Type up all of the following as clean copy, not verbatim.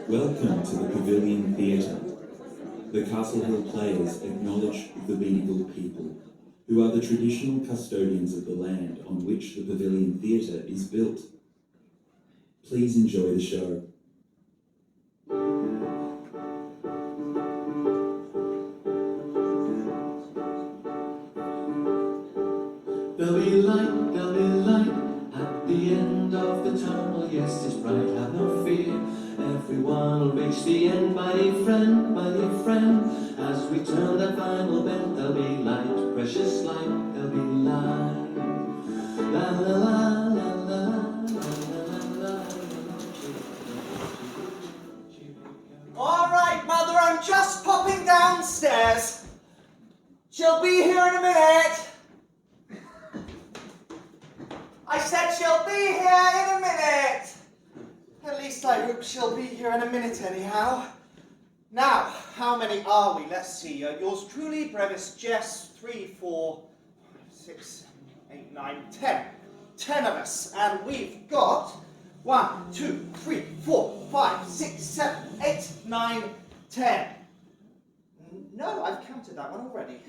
Welcome to the Pavilion Theatre. The Castle Hill players acknowledge the Beagle people, who are the traditional custodians of the land on which the Pavilion Theatre is built. Please enjoy the show. There'll be light at the end of the tunnel. Yes, it's bright, have no fear. Everyone will reach the end, my dear friend, my dear friend. As we turn that final bend, there'll be light, precious light, there'll be light. La la la la la la la. All right, Mother, I'm just popping downstairs. She'll be here in a minute. I said she'll be here in a minute. At least I hope she'll be here in a minute anyhow. Now, how many are we? Let's see. Yours truly, Brevis Jess, 3, 4, 5, 6, 7, 8, 9, 10. 10 of us. And we've got 1, 2, 3, 4, 5, 6, 7, 8, 9, 10. No, I've counted that one already.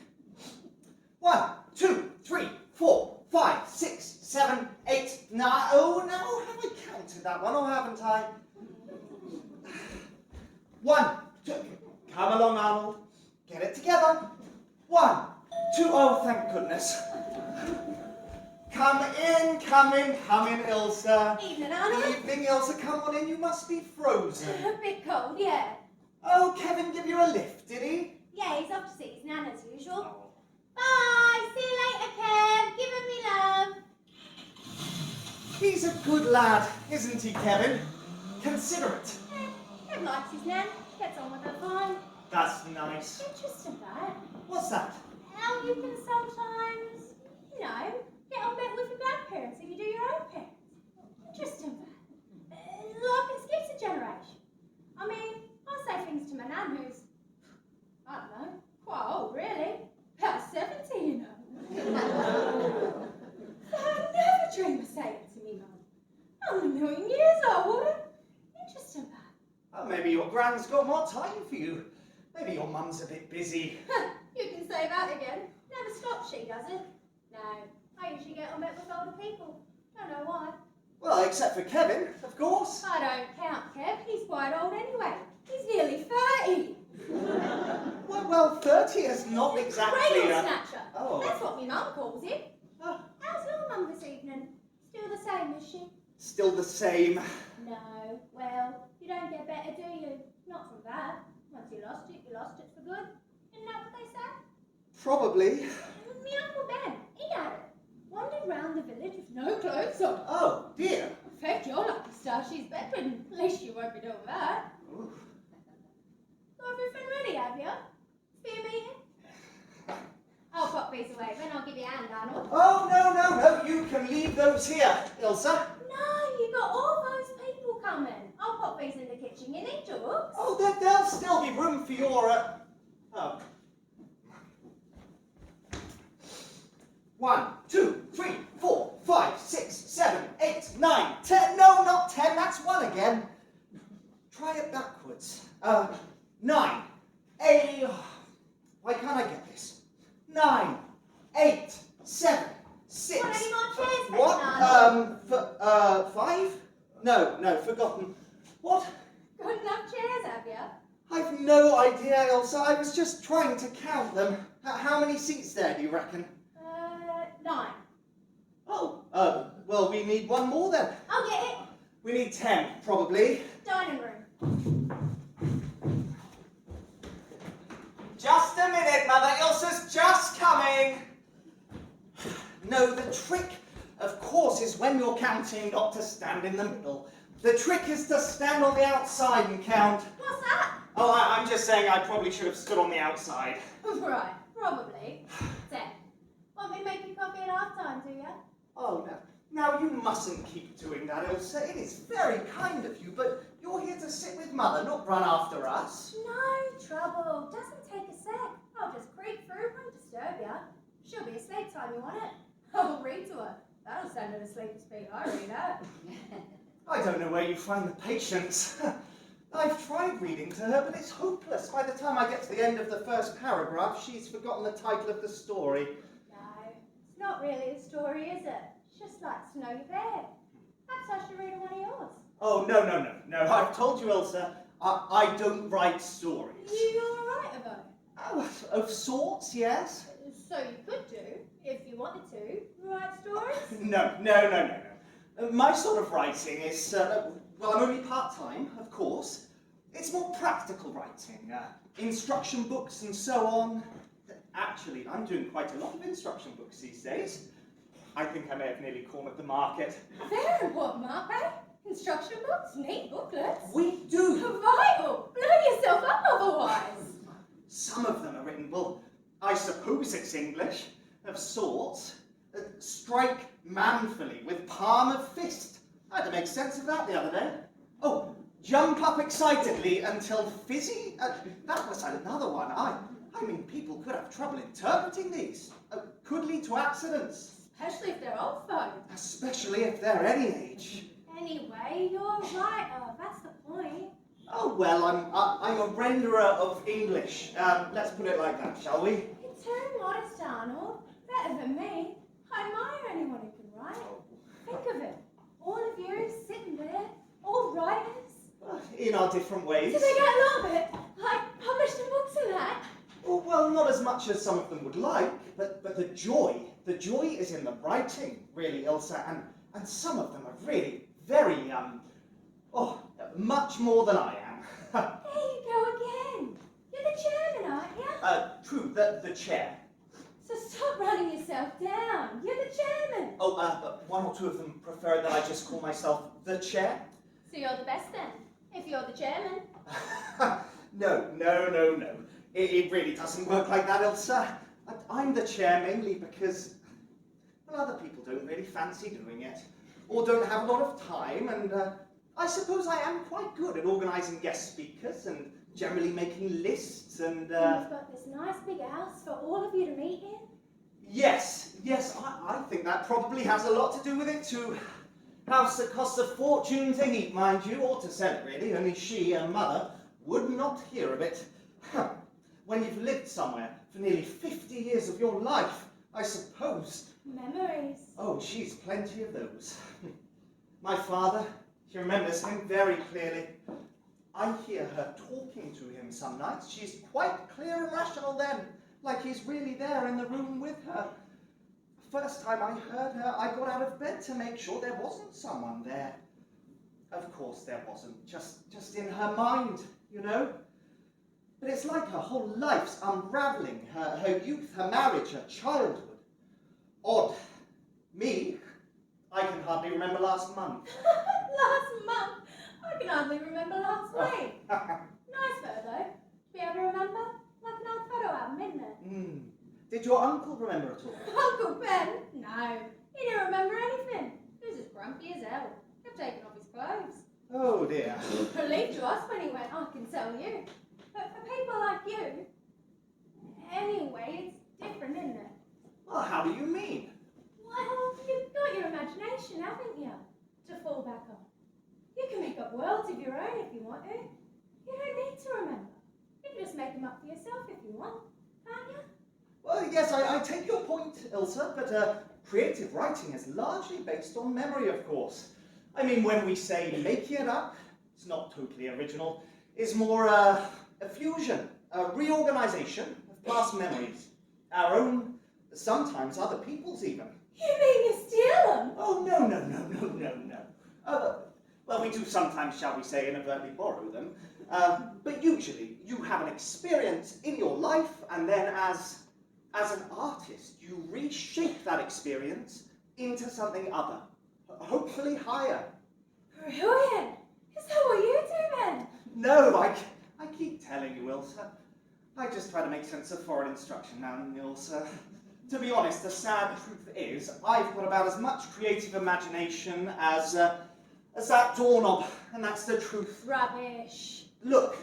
1, 2, 3, 4, 5, 6, 7, 8, 9. Oh no, have I counted that one or haven't I? 1, 2. Come along, Arnold. Get it together. 1, 2. Oh, thank goodness. Come in, Ilsa. Evening, Arnold. Evening, Ilsa. Come on in. You must be frozen. A bit cold, yeah. Oh, Kevin give you a lift, did he? Yeah, he's off to see his nan as usual. Bye! See you later, Kev. Give him me love. He's a good lad, isn't he, Kevin? Considerate. Kev likes his nan. Gets on with her fine. That's nice. Interesting, that. What's that? How you can sometimes, get on better with your grandparents than you do your own parents. Interesting, that. Like it skips a generation. I mean, I say things to my nan who's, I don't know, quite old, really. About 70, you know. I'd never dream of saying it to me, Mum. I'm a million years old. Interesting, that. Oh, maybe your gran's got more time for you. Maybe your mum's a bit busy. You can say that again. Never stops, she does it. No, I usually get on better with older people. Don't know why. Well, except for Kevin, of course. I don't count Kev. He's quite old anyway. He's nearly 30. Well, 30 is not exactly Cradle a... snatcher. Oh. That's what my mum calls him. Oh, How's your mum this evening? Still the same, is she? still the same. No. Well, you don't get better, do you? Not from that. Once you lost it for good. Isn't that what they say? Probably. My Uncle Ben, he had it. Wandered round the village with no clothes on. Oh, dear. In fact, you're lucky star, she's bedridden. At least you won't be doing that. Oof. Got everything ready, have you? For your meeting? I'll pop these away, then I'll give you a hand, Arnold. Oh, no. You can leave those here, Ilsa. No, you got all those people coming. I'll pop these in the kitchen. You need your books. Oh, there'll still be room for your... Oh. 1, 2, 3, 4, 5, 6, 7, 8, 9, 10. No, not 10. That's 1 again. Try it backwards. 9, 8. Why can't I get this? 9, 8, 7, 6. Want any more chairs, What? Arnold? 5? No, forgotten. What? Got enough chairs, have you? I've no idea, Elsa. I was just trying to count them. How many seats there, do you reckon? 9. Oh, well, we need 1 more then. I'll get it. We need 10, probably. Dining room. Just a minute, Mother. Ilsa's just coming. No, the trick, of course, is when you're counting not to stand in the middle. The trick is to stand on the outside and count. What's that? Oh, I'm just saying I probably should have stood on the outside. Right, probably. 10. Want me to make you coffee at half time, do you? Oh, no. Now, you mustn't keep doing that, Ilsa. It is very kind of you, but you're here to sit with Mother, not run after us. No trouble. Doesn't take a sec. I'll just creep through, won't disturb you. She'll be asleep time you want it. I'll read to her. That'll send her to sleep to speak. I read that. I don't know where you find the patience. I've tried reading to her, but it's hopeless. By the time I get to the end of the first paragraph, she's forgotten the title of the story. No, it's not really a story, is it? She just likes to know you're there. Perhaps I should read her one of yours. Oh, no. I've told you, Elsa, I don't write stories. You're a writer, though. Oh, of sorts, yes. So you could do, if you wanted to, write stories? No. My sort of writing is, well, I'm only part-time, of course. It's more practical writing, instruction books and so on. Actually, I'm doing quite a lot of instruction books these days. I think I may have nearly cornered the market. Very what, Mark, eh? Instruction books, neat booklets. We do. Vital! Blow yourself up otherwise. Some of them are written, well, I suppose it's English, of sorts. Strike manfully with palm of fist. I had to make sense of that the other day. Oh, jump up excitedly until fizzy? That was another one. I mean, people could have trouble interpreting these. Could lead to accidents. Especially if they're old folk. Especially if they're any age. Anyway, you're a writer, that's the point. Oh, well, I'm a renderer of English. Let's put it like that, shall we? You're too modest, Arnold. Better than me. I admire anyone who can write. Think of it. All of you sitting there, all writers. In our different ways. Do they get a lot of it? Like published in books and that? Oh, well, not as much as some of them would like, but the joy is in the writing, really, Elsa, and some of them are really very, much more than I am. There you go again. You're the chairman, aren't you? True, the chair. So stop running yourself down. You're the chairman. Oh, but one or two of them prefer that I just call myself the chair. So you're the best then, if you're the chairman. No. It really doesn't work like that, Elsa. I'm the chair mainly because, well, other people don't really fancy doing it, or don't have a lot of time, and I suppose I am quite good at organising guest speakers and generally making lists and... You've got this nice big house for all of you to meet in. Yes, I think that probably has a lot to do with it too. House that costs a fortune to heat, mind you, or to sell it really, only she and Mother would not hear of it. When you've lived somewhere for nearly 50 years of your life, I suppose. Memories. Oh, she's plenty of those. My father, she remembers him very clearly. I hear her talking to him some nights. She's quite clear and rational then, like he's really there in the room with her. First time I heard her, I got out of bed to make sure there wasn't someone there. Of course there wasn't, just in her mind, you know. But it's like her whole life's unravelling, her youth, her marriage, her childhood. Odd. Me, I can hardly remember last month. Last month? I can hardly remember last week. Nice photo, to be able to remember. Like an old photo album, isn't it? Did your uncle remember at all? Uncle Ben? No, he didn't remember anything. He was as grumpy as hell. Kept taking off his clothes. Oh dear. Relieved to us when he went, I can tell you. But for people like you, anyway, it's different, isn't it? Well, how do you mean? Well, you've got your imagination, haven't you? To fall back on. You can make up worlds of your own if you want to. You don't need to remember. You can just make them up for yourself if you want, can't you? Well, yes, I take your point, Ilsa, but creative writing is largely based on memory, of course. I mean, when we say making it up, it's not totally original. It's more a fusion, a reorganisation of past memories. Our own, sometimes other people's even. You mean you steal them? Oh, no. Well, we do sometimes, shall we say, inadvertently borrow them. But usually, you have an experience in your life, and then as an artist, you reshape that experience into something other, hopefully higher. Brilliant! Is that what you do then? No, I keep telling you, Ilsa. I just try to make sense of foreign instruction now and then, Ilsa. To be honest, the sad truth is, I've got about as much creative imagination as that doorknob, and that's the truth. Rubbish. Look,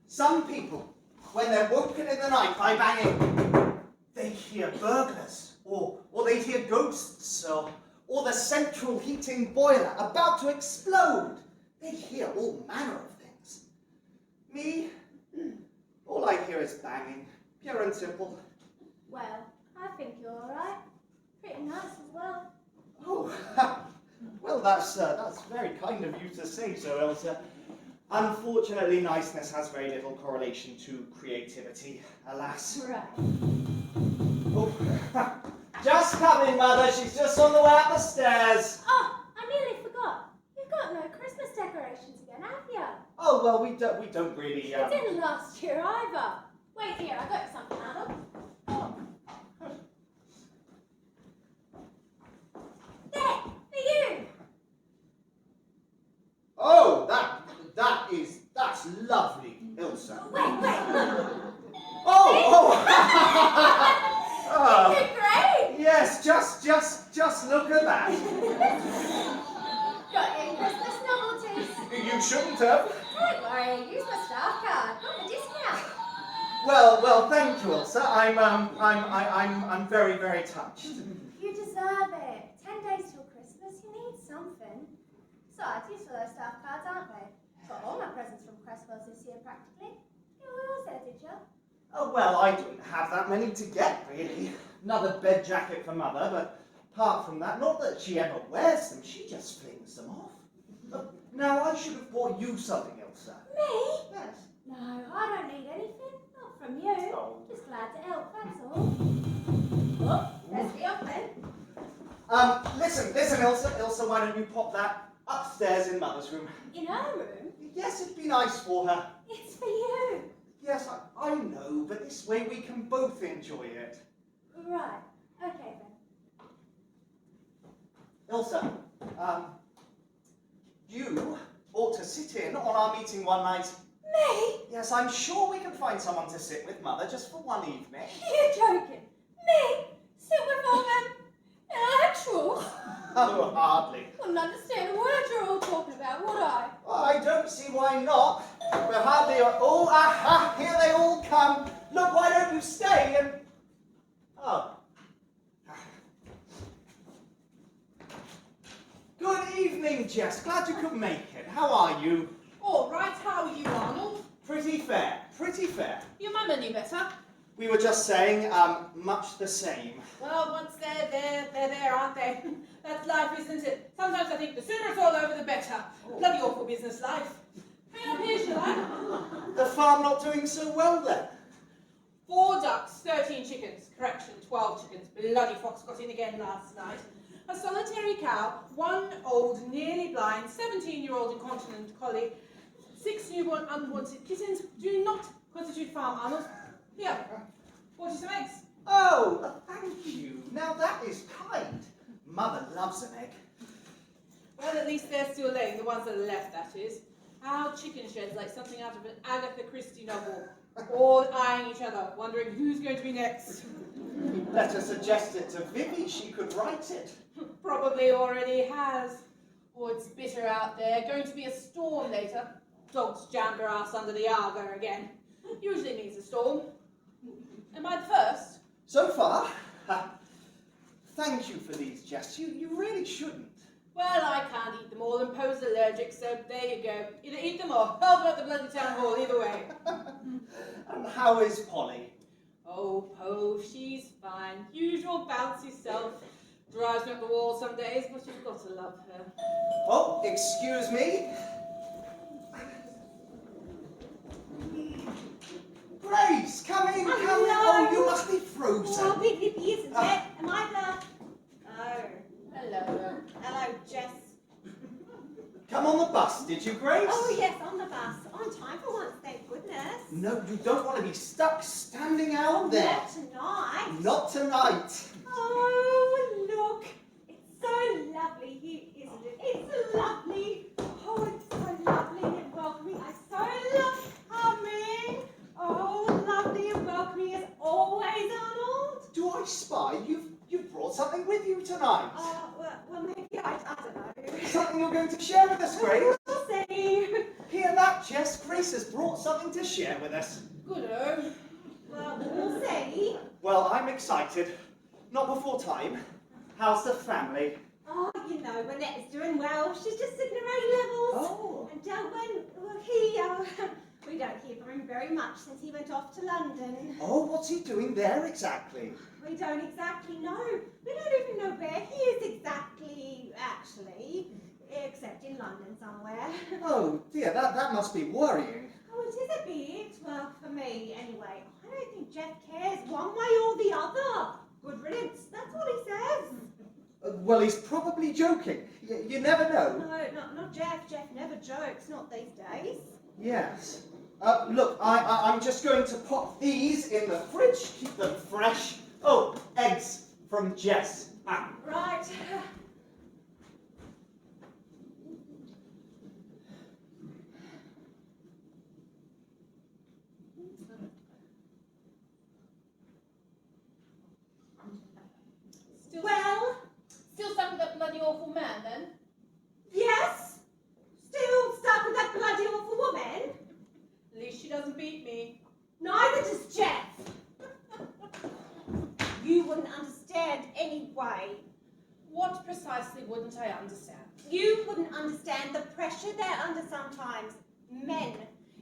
some people, when they're woken in the night by banging, they hear burglars, or they hear ghosts, or the central heating boiler about to explode. They hear all manner of things. pure and simple. Well, I think you're alright. Pretty nice as well. Oh, well, that's very kind of you to say so, Elsa. Unfortunately, niceness has very little correlation to creativity, alas. Right. Oh, just coming, Mother. She's just on the way up the stairs. Oh, I nearly forgot. You've got no Christmas decorations again, have you? Oh, well, we don't really. You didn't last year either. Wait here, I got you something, Adam. Oh. There, for you. Oh, that's lovely, Elsa. Wait. Oh. You did great. Yes, just look at that. Got you Christmas novelties. You shouldn't have. Don't worry, use my staff card. Got a discount. Well, thank you, Elsa. I'm very, very touched. You deserve it. 10 days till Christmas, you need something. Besides, useful those staff cards, aren't they? Got all my presents from Cresswell's this year, practically. You were all there, did you? Oh, well, I don't have that many to get, really. Another bed jacket for Mother, but apart from that, not that she ever wears them, she just flings them off. Now, I should have bought you something, Elsa. Me? Yes. No, I don't need anything. Not from you. Oh. Just glad to help, that's all. Oh, let's be off then. Listen, Elsa, why don't you pop that upstairs in Mother's room? In her room? Yes, it'd be nice for her. It's for you. Yes, I know, but this way we can both enjoy it. Right. Okay then. Elsa, you ought to sit in on our meeting one night. Me? Yes, I'm sure we can find someone to sit with Mother just for one evening. You're joking. Me? Sit with all them intellectuals? Oh, hardly. Wouldn't understand a word you're all talking about, would I? Well, I don't see why not. We're hardly. Oh, aha! Here they all come. Look, why don't you stay and? Oh. Good evening, Jess. Glad you could make it. How are you? All right, how are you, Arnold? Pretty fair. Pretty fair. Your mama knew better. We were just saying, much the same. Well, once they're there, aren't they? That's life, isn't it? Sometimes I think the sooner it's all over, the better. Bloody awful business life. Hang up here, shall I? The farm not doing so well then? 4 ducks, 13 chickens. Correction, 12 chickens. Bloody fox got in again last night. A solitary cow, 1 old, nearly blind, 17-year-old incontinent collie, 6 newborn unwanted kittens. Do not constitute farm, Arnold. Here, 40 some eggs. Oh, thank you. Now that is kind. Mother loves an egg. Well, at least they're still laying, the ones that are left, that is. Our chicken sheds like something out of an Agatha Christie novel. All eyeing each other, wondering who's going to be next. Better suggest it to Vivi. She could write it. Probably already has. Oh, it's bitter out there. Going to be a storm later. Dogs jammed her ass under the Argo again. Usually means a storm. Am I the first? So far. Thank you for these, Jess. You really shouldn't. Well, I can't eat them all. Imposed allergic, so there you go. Either eat them or hurl them at the bloody town hall, either way. And how is Polly? Oh, Poe, she's fine. Usual bouncy self. Drives me up the wall some days, but you've got to love her. Oh, excuse me. Grace, come in, come in. Oh, you must be frozen. Oh, big hippie, isn't it? Am I the... Oh. Hello. Hello, Jess. Come on the bus, did you, Grace? Oh, yes, on the bus. On time for once, thank goodness. No, you don't want to be stuck standing out there. Not tonight. Not tonight. Oh, look. It's so lovely here, isn't it? It's lovely. Oh, it's so lovely and welcoming. I so love coming. Oh, lovely and welcoming as always, Arnold. Do I spy you've brought something with you tonight? Well, maybe I don't know. Something you're going to share with us, Grace? We'll see. Hear that, Jess? Grace has brought something to share with us. Good-o. Well, we'll see. Well, I'm excited. Not before time. How's the family? Oh, you know, Manette is doing well. She's just sitting her A-levels. Oh. And when We don't hear from him very much since he went off to London. Oh, what's he doing there exactly? We don't exactly know. We don't even know where he is exactly, actually. Except in London somewhere. Oh dear, that must be worrying. Oh, it is a bit. Well, for me, anyway. I don't think Jeff cares one way or the other. Good riddance, that's all he says. Well, he's probably joking. You never know. No, not Jeff. Jeff never jokes, not these days. Yes. Look, I'm just going to pop these in the fridge, keep them fresh. Oh, eggs from Jess. Ah. Right. Well, Still stuck with that bloody awful man, then? yes. Still stuck with that bloody awful woman. At least she doesn't beat me. Neither does Jeff. You wouldn't understand anyway. What precisely wouldn't I understand? You wouldn't understand the pressure they're under sometimes. Men.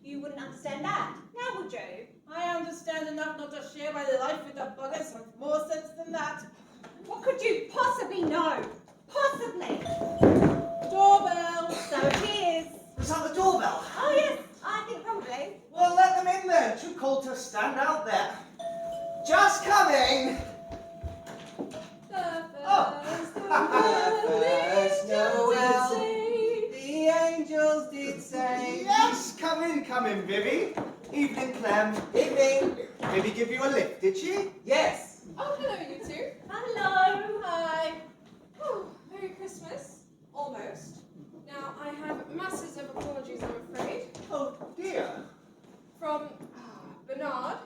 You wouldn't understand that. Now would you? I understand enough not to share my life with the buggers with more sense than that. What could you possibly know? Possibly. Doorbell! So it is. Was that the doorbell? Oh yes, I think probably. Well, let them in then. Too cold to stand out there. Just coming. First Noel, the angels did say. Yes, come in, Vivi. Evening, Clem. Evening. Vivi give you a lift, did she? Yes. Oh, hello, you two. Hello. Hi. Oh, Merry Christmas. Almost. Now, I have masses of apologies, I'm afraid. Oh dear. From Bernard,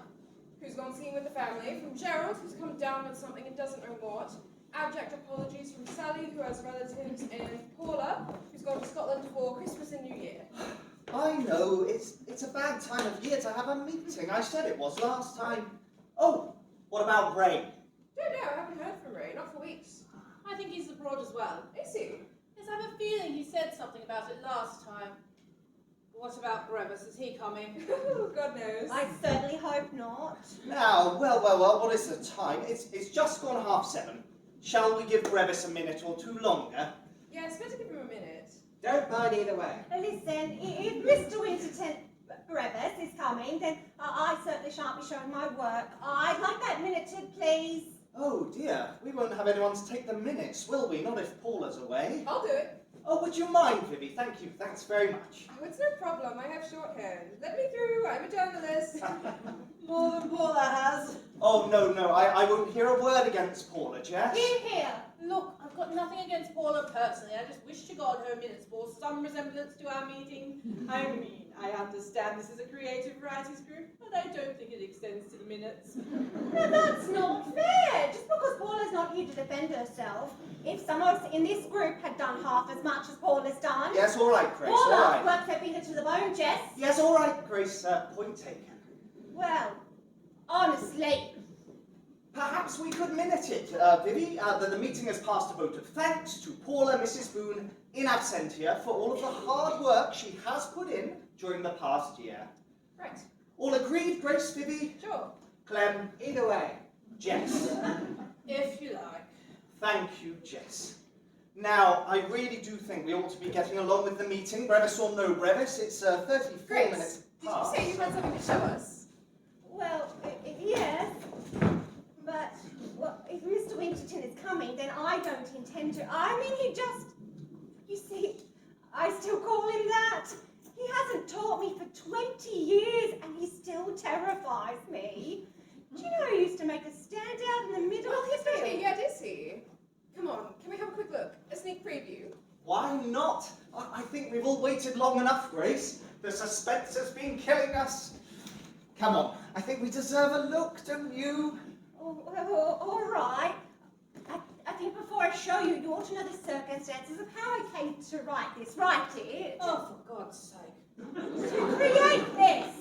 who's gone skiing with the family. From Gerald, who's come down with something and doesn't know what. Abject apologies from Sally, who has relatives, and Paula, who's gone to Scotland for Christmas and New Year. I know, it's a bad time of year to have a meeting. I said it was last time. Oh, what about Ray? Don't know, I haven't heard from Ray, not for weeks. I think he's abroad as well. Is he? Yes, I have a feeling he said something about it last time. What about Brevis? Is he coming? God knows. I certainly hope not. Now, well, what is the time? It's just gone 7:30. Shall we give Brevis a minute or two longer? Yes, better give him a minute. Don't mind either way. Listen, if Mr. Winterton Brevis is coming, then I certainly shan't be showing my work. I'd like that minuted, please. Oh dear, we won't have anyone to take the minutes, will we? Not if Paula's away. I'll do it. Oh, would you mind, Vivi? Thank you, thanks very much. Oh, it's no problem. I have shorthand. Let me through. I'm a journalist. More than Paula has. Oh, no, I won't hear a word against Paula, Jess. Here. Look, I've got nothing against Paula personally. I just wish to God her minutes bore some resemblance to our meeting. I mean, I understand this is a creative writers group, but I don't think it extends to the minutes. Now that's not fair. Just because Paula's not here to defend herself, if someone else in this group had done half as much as Paula's done. Yes, all right, Grace, all Paula right. works her finger to the bone, Jess. Yes, all right, Grace, point taken. Well, honestly. Perhaps we could minute it, Vivi. The meeting has passed a vote of thanks to Paula, Mrs. Boone, in absentia, for all of the hard work she has put in during the past year. Right. All agreed, Grace, Vivi? Sure. Clem? Either way. Jess? If you like. Thank you, Jess. Now, I really do think we ought to be getting along with the meeting, brevis or no brevis. It's 34 Grace, minutes did you past. say you had something to show us? Well, yes. But, well, if Mr. Winterton is coming, then I don't intend to. I mean, he just... You see, I still call him that. He hasn't taught me for 20 years, and he still terrifies me. Do you know he used to make us stand out in the middle Well, of he's the not field? here yet, is he? Come on, can we have a quick look? A sneak preview? Why not? I think we've all waited long enough, Grace. The suspense has been killing us. Come on, I think we deserve a look, don't you? Oh, well, all right. I think before I show you, you ought to know the circumstances of how I came to write this. Write it. Oh, for God's sake. To create this.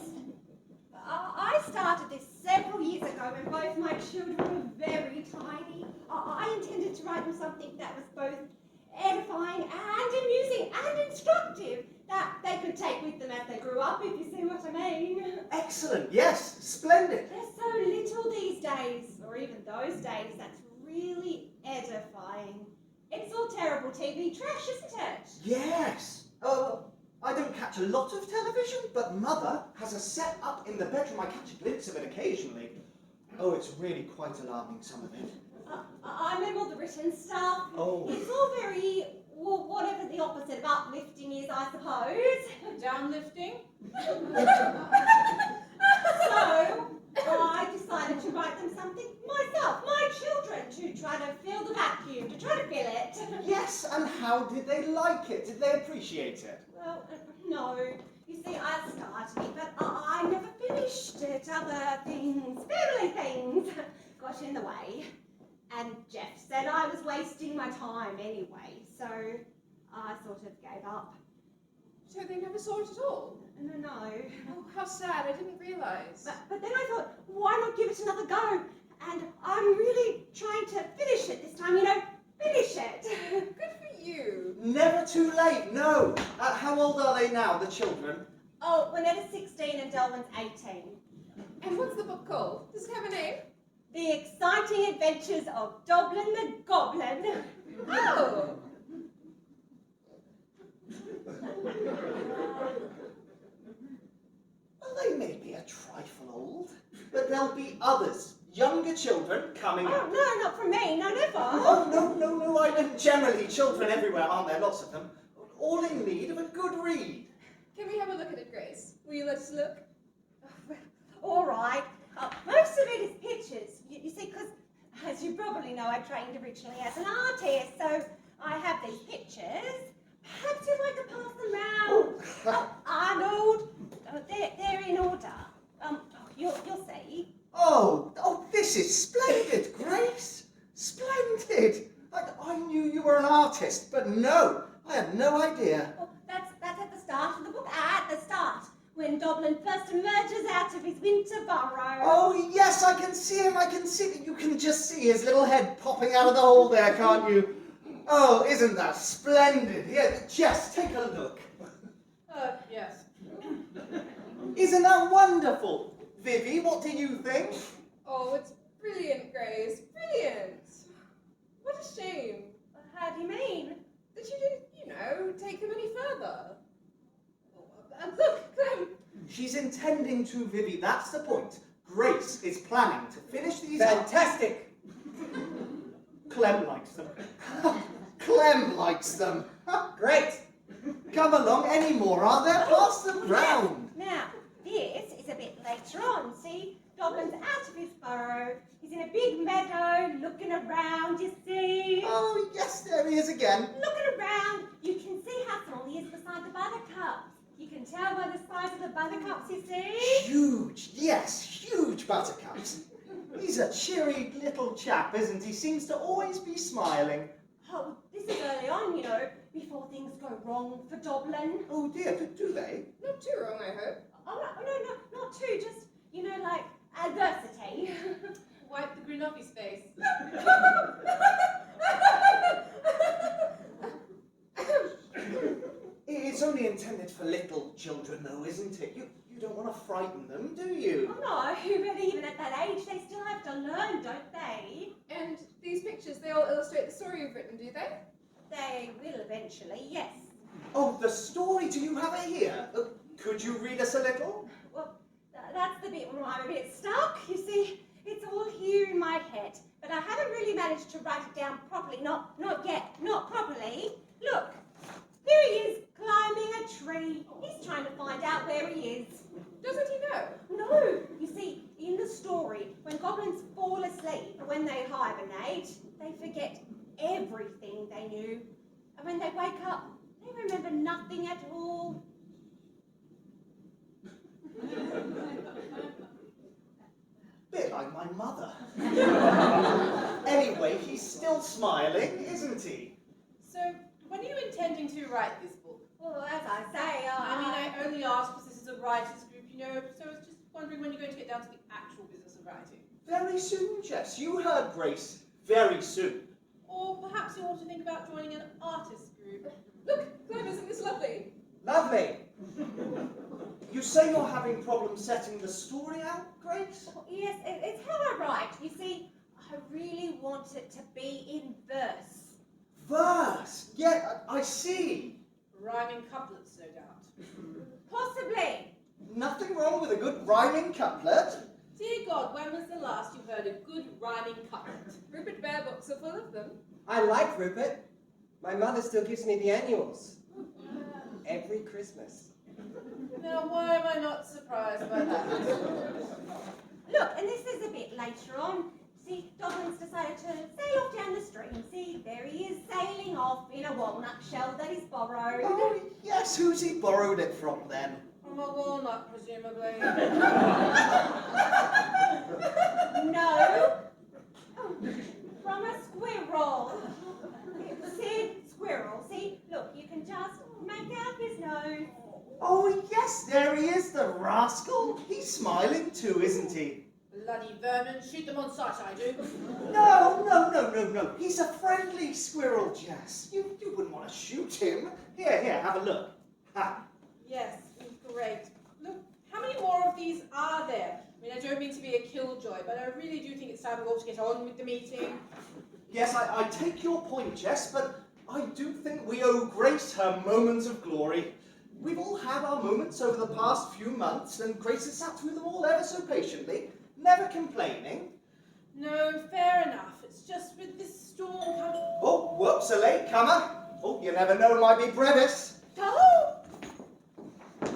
I started this several years ago when both my children were very tiny. I intended to write them something that was both edifying and amusing and instructive that they could take with them as they grew up, if you see what I mean. Excellent, yes, splendid. There's so little these days, or even those days, that's really edifying. It's all terrible TV trash, isn't it? Yes. I don't catch a lot of television, but Mother has a set up in the bedroom. I catch a glimpse of it occasionally. Oh, it's really quite alarming, some of it. I mean all the written stuff. Oh. It's all very, well, whatever the opposite of uplifting is, I suppose. Downlifting? So, I decided to write them something myself, my children, to try to fill the vacuum, to try to fill it. Yes, and how did they like it? Did they appreciate it? Well, no. You see, I started it, but I never finished it. Other things, family things, got in the way. And Jeff said I was wasting my time anyway, so I sort of gave up. So they never saw it at all? No. Oh, how sad, I didn't realise. But then I thought, why not give it another go? And I'm really trying to finish it this time, finish it. Good for you. Never too late, no. How old are they now, the children? Oh, Winetta's 16 and Delvin's 18. And what's the book called? Does it have a name? The Exciting Adventures of Doblin the Goblin. Oh! Well, they may be a trifle old, but there'll be others, younger children, coming up. Oh, no, not from me, no, never. Oh, no, I mean generally, children everywhere, aren't there? Lots of them. All in need of a good read. Can we have a look at it, Grace? Will you let us look? All right. Most of it is pictures. You see, because, as you probably know, I trained originally as an artist, so I have these pictures. Perhaps you'd like to pass them round. Oh, Arnold, they're in order. You'll see. Oh, this is splendid, Grace. Splendid. I knew you were an artist, but no, I had no idea. Well, that's at the start of the book. At the start, when Doblin first emerges out of his winter burrow. Oh, yes, I can see him. You can just see his little head popping out of the hole there, can't you? Oh, isn't that splendid? Here, Jess, take a look. Yes. Isn't that wonderful? Vivi, what do you think? Oh, it's brilliant, Grace. Brilliant. What a shame. How do you mean? That you didn't, take them any further. And look, Clem. She's intending to, Vivi, that's the point. Grace is planning to finish these Fantastic. Clem likes them. Clem likes them. Great. Come along, any more, are there? Pass them round. Now, this is a bit later on. See, Doblin's out of his burrow. He's in a big meadow, looking around, you see. Oh, yes, there he is again. Looking around, you can see how small he is beside the buttercups. You can tell by the size of the buttercups, you see. Huge, yes, huge buttercups. He's a cheery little chap, isn't he? Seems to always be smiling. Oh, this is early on, before things go wrong for Doblin. Oh dear, do they? Not too wrong, I hope. Oh, no, not too, just, like adversity. Wipe the grin off his face. It's only intended for little children, though, isn't it? You don't want to frighten them, do you? Oh, no, but even at that age, they still have to learn, don't they? And these pictures, they all illustrate the story you've written, do they? They will eventually, yes. Oh, the story, do you have it here? Could you read us a little? Well, that's the bit where I'm a bit stuck. You see, it's all here in my head, but I haven't really managed to write it down properly. Not yet, not properly. Look, here he is, climbing a tree. He's trying to find out where he is. Doesn't he know? No, you see, in the story, when goblins fall asleep, when they hibernate, they forget everything they knew. And when they wake up, they remember nothing at all. Bit like my mother. Anyway, he's still smiling, isn't he? So, when are you intending to write this book? Well, as I say, I only ask because this is a writers' group, so I was just wondering when you're going to get down to the actual business of writing. Very soon, Jess. You heard Grace. Very soon. Or perhaps you want to think about joining an artist group. Look, Clem, isn't this lovely? Lovely. You say you're having problems setting the story out, Grace? Oh, yes, it's how I write. You see, I really want it to be in verse. Verse? Yeah, I see. Rhyming couplets, no doubt. Possibly. Nothing wrong with a good rhyming couplet. Dear God, when was the last you heard a good rhyming couplet? Rupert Bear books are full of them. I like Rupert. My mother still gives me the annuals. Every Christmas. Now, why am I not surprised by that? Look, and this is a bit later on. See, Dogman's decided to sail off down the stream. See, there he is sailing off in a walnut shell that he's borrowed. Oh, yes, who's he borrowed it from then? From a walnut, presumably. No. Oh, from a squirrel. It said squirrel. See, look, you can just make out his nose. Oh, yes, there he is, the rascal. He's smiling too, isn't he? Bloody vermin, shoot them on sight, I do. No. He's a friendly squirrel, Jess. You wouldn't want to shoot him. Here, have a look. Ha. Yes, great. Look, how many more of these are there? I mean, I don't mean to be a killjoy, but I really do think it's time we all to get on with the meeting. Yes, I take your point, Jess, but I do think we owe Grace her moments of glory. We've all had our moments over the past few months, and Grace has sat through them all ever so patiently, never complaining. No, fair enough. It's just with this storm coming... Oh, whoops, a late comer. Oh, you never know, might be Brevis. Oh! I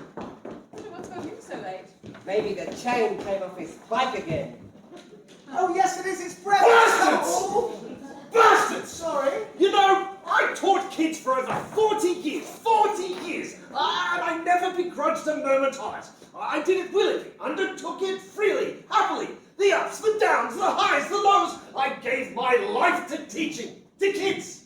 wonder what's got him so late. Maybe the chain came off his bike again. Oh, yes, it is, it's Brevis. Bastards! Oh, Bastards! sorry. You know, I taught kids for over 40 years, and I never begrudged a moment on it. I did it willingly, undertook it freely, happily. The ups, the downs, the highs, the lows. I gave my life to teaching, to kids.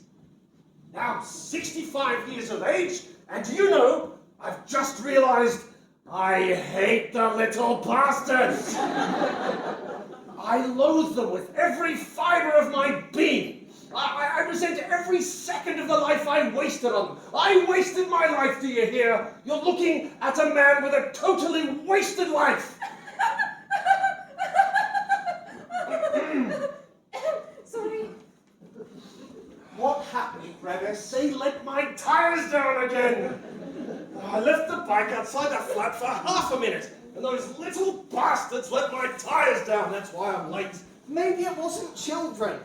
Now I'm 65 years of age, and do you know, I've just realized I hate the little bastards. I loathe them with every fiber of my being. I resent every second of the life I wasted on them. I wasted my life, do you hear? You're looking at a man with a totally wasted life. Sorry. What happened, Brevis? They let my tires down again. I left the bike outside the flat for half a minute, and those little bastards let my tires down. That's why I'm late. Maybe it wasn't children.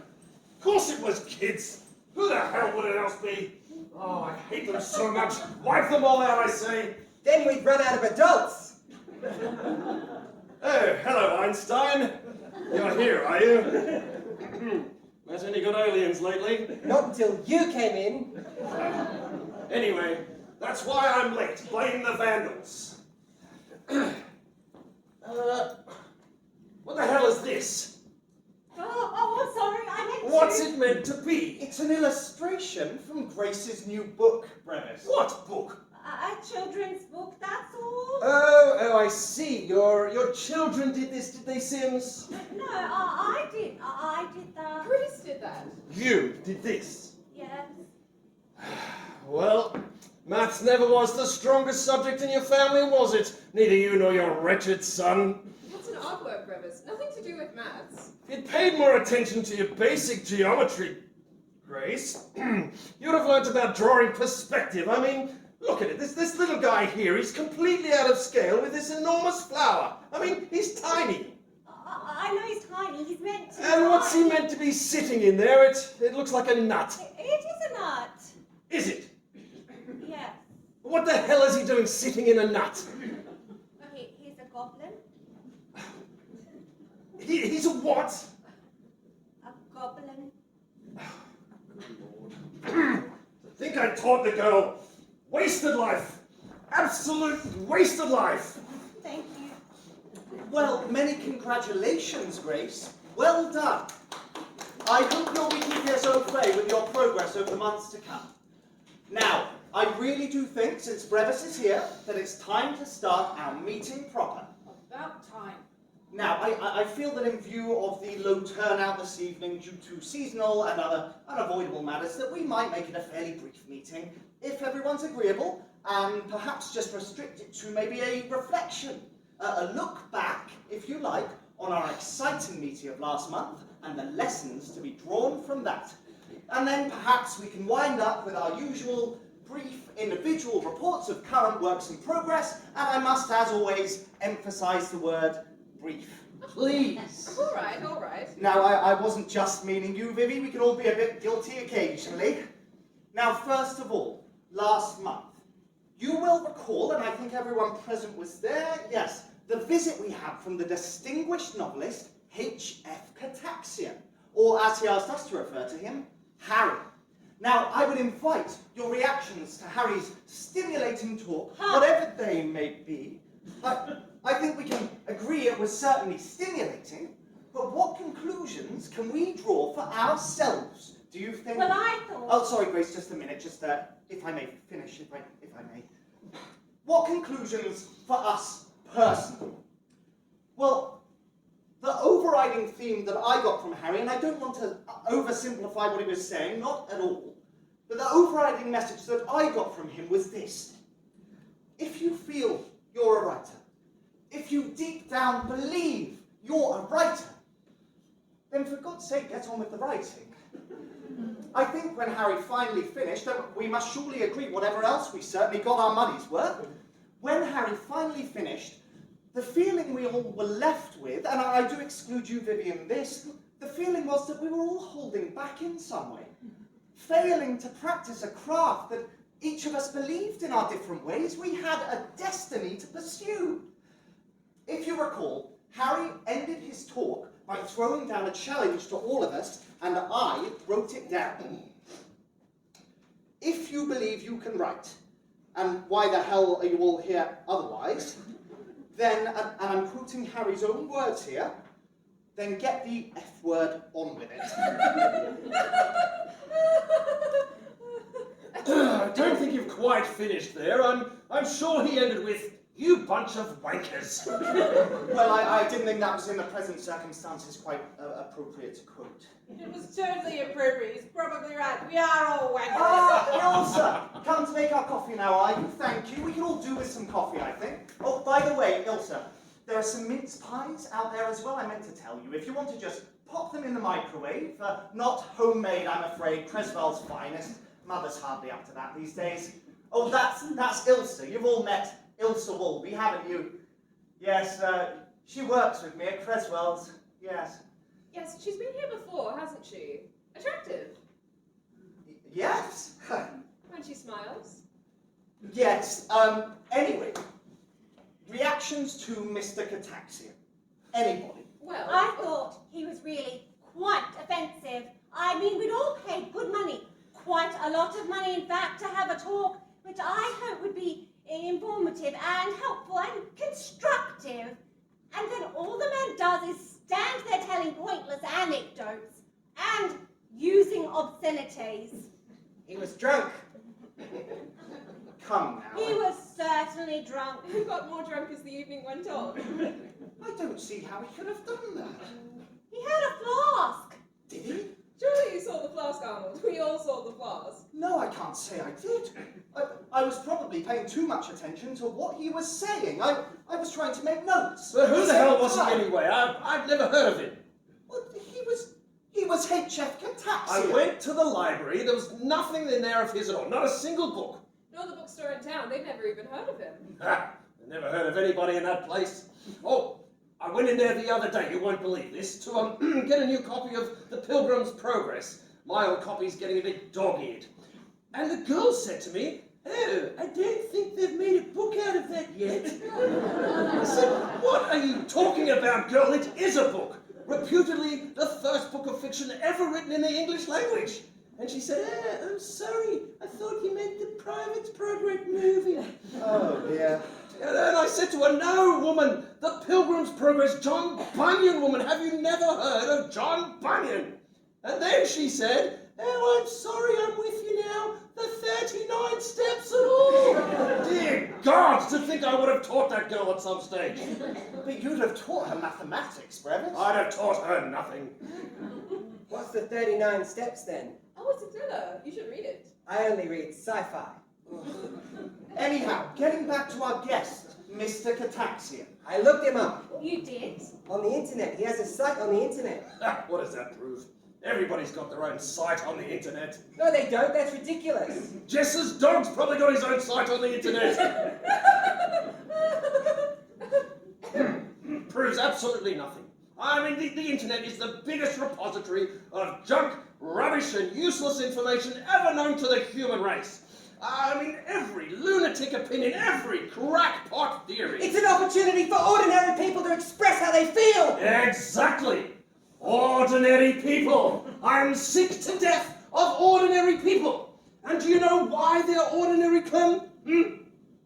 Of course it was kids. Who the hell would it else be? Oh, I hate them so much. Wipe them all out, I say. Then we'd run out of adults. Oh, hello, Einstein. You're here, are you? Met any good aliens lately? Not until you came in. Anyway, that's why I'm late. Blame the Vandals. What the hell is this? Oh, sorry, I meant to. What's it meant to be? It's an illustration from Grace's new book, Brevis. What book? A children's book, that's all. Oh, I see. Your children did this, did they, Sims? No, I did. I did that. Chris did that. You did this. Yes. Well, maths never was the strongest subject in your family, was it? Neither you nor your wretched son. What's an artwork, Brevis? Nothing to do with maths. If you'd paid more attention to your basic geometry, Grace, you'd have learnt about drawing perspective. I mean, look at it. This little guy here, he's completely out of scale with this enormous flower. I mean, he's tiny. I know he's tiny. He's meant to. And what's he meant to be sitting in there? It looks like a nut. It is a nut. Is it? Yes. What the hell is he doing sitting in a nut? He's a goblin. He's a what? A goblin. I think I taught the girl. Wasted life. Absolute wasted life. Thank you. Well, many congratulations, Grace. Well done. I hope you'll be keeping us au fait with your progress over the months to come. Now, I really do think, since Brevis is here, that it's time to start our meeting proper. About time. Now, I feel that in view of the low turnout this evening due to seasonal and other unavoidable matters, that we might make it a fairly brief meeting, if everyone's agreeable, and perhaps just restrict it to maybe a reflection, a look back, if you like, on our exciting meeting of last month and the lessons to be drawn from that. And then perhaps we can wind up with our usual brief individual reports of current works in progress, and I must, as always, emphasize the word brief. Please. All right, all right. Now, I wasn't just meaning you, Vivi. We can all be a bit guilty occasionally. Now, first of all, last month, you will recall, and I think everyone present was there, yes, the visit we had from the distinguished novelist H.F. Cataxian, or as he asked us to refer to him, Harry. Now, I would invite your reactions to Harry's stimulating talk, whatever they may be. I think we can agree it was certainly stimulating, but what conclusions can we draw for ourselves, do you think? Well, I thought... Oh, sorry, Grace, just a minute, just if I may finish, if I may. What conclusions for us personally? Well, the overriding theme that I got from Harry, and I don't want to oversimplify what he was saying, not at all, but the overriding message that I got from him was this. If you feel you're a writer, if you deep down believe you're a writer, then for God's sake, get on with the writing. I think when Harry finally finished, and we must surely agree, whatever else, we certainly got our money's worth. When Harry finally finished, the feeling we all were left with, and I do exclude you, Vivian, this, the feeling was that we were all holding back in some way, failing to practice a craft that each of us believed in our different ways we had a destiny to pursue. If you recall, Harry ended his talk by throwing down a challenge to all of us, and I wrote it down. If you believe you can write, and why the hell are you all here otherwise, then, and I'm quoting Harry's own words here, then get the F word on with it. I don't think you've quite finished there. I'm sure he ended with, "You bunch of wankers." Well, I didn't think that was in the present circumstances quite appropriate to quote. It was totally appropriate. He's probably right. We are all wankers. Ah, Ilsa, come to make our coffee now, are you? Thank you. We can all do with some coffee, I think. Oh, by the way, Ilsa, there are some mince pies out there as well, I meant to tell you. If you want to just pop them in the microwave, not homemade, I'm afraid, Creswell's finest. Mother's hardly up to that these days. Oh, that's Ilsa. You've all met Ilsa Wolby, haven't you? Yes, she works with me at Creswell's, yes. Yes, she's been here before, hasn't she? Attractive. Yes. When she smiles. Yes, anyway, reactions to Mr. Cataxian. Anybody? Well, I thought he was really quite offensive. I mean, we'd all paid good money, quite a lot of money, in fact, to have a talk, which I hope would be informative and helpful and constructive. And then all the man does is stand there telling pointless anecdotes and using obscenities. He was drunk. Come now. He was certainly drunk. who got more drunk as the evening went on? I don't see how he could have done that. He had a flask. Did he? Surely you saw the flask, Arnold. We all saw the flask. No, I can't say I did. I was probably paying too much attention to what he was saying. I was trying to make notes. But who the hell was he Time. anyway? I'd never heard of him. Well, he was H.F. Cataxian. I went to the library. There was nothing in there of his at all. Not a single book. Nor the bookstore in town. They'd never even heard of him. Ha! I never heard of anybody in that place. Oh, I went in there the other day, you won't believe this, to get a new copy of The Pilgrim's Progress. My old copy's getting a bit dog-eared. And the girl said to me, "Oh, I don't think they've made a book out of that yet." I said, "What are you talking about, girl? It is a book. Reputedly the first book of fiction ever written in the English language." And she said, "I'm sorry. I thought you meant the Private Progress movie." Oh, dear. And then I said to her, "No, woman, The Pilgrim's Progress, John Bunyan, woman. Have you never heard of John Bunyan?" And then she said, Oh, I'm sorry, I'm with you now. The 39 steps and all. Dear God, to think I would have taught that girl at some stage. But you'd have taught her mathematics, Brevis. I'd have taught her nothing. What's the 39 steps then? Oh, it's a thriller. You should read it. I only read sci-fi. Anyhow, getting back to our guest, Mr. Cataxian. I looked him up You did? on the internet. He has a site on the internet. What does that prove? Everybody's got their own site on the internet. No, they don't. That's ridiculous. Jess's dog's probably got his own site on the internet. Proves absolutely nothing. I mean, the internet is the biggest repository of junk, rubbish, and useless information ever known to the human race. I mean, every lunatic opinion, every crackpot theory. It's an opportunity for ordinary people to express how they feel. Exactly. Ordinary people. I'm sick to death of ordinary people. And do you know why they're ordinary, Clem?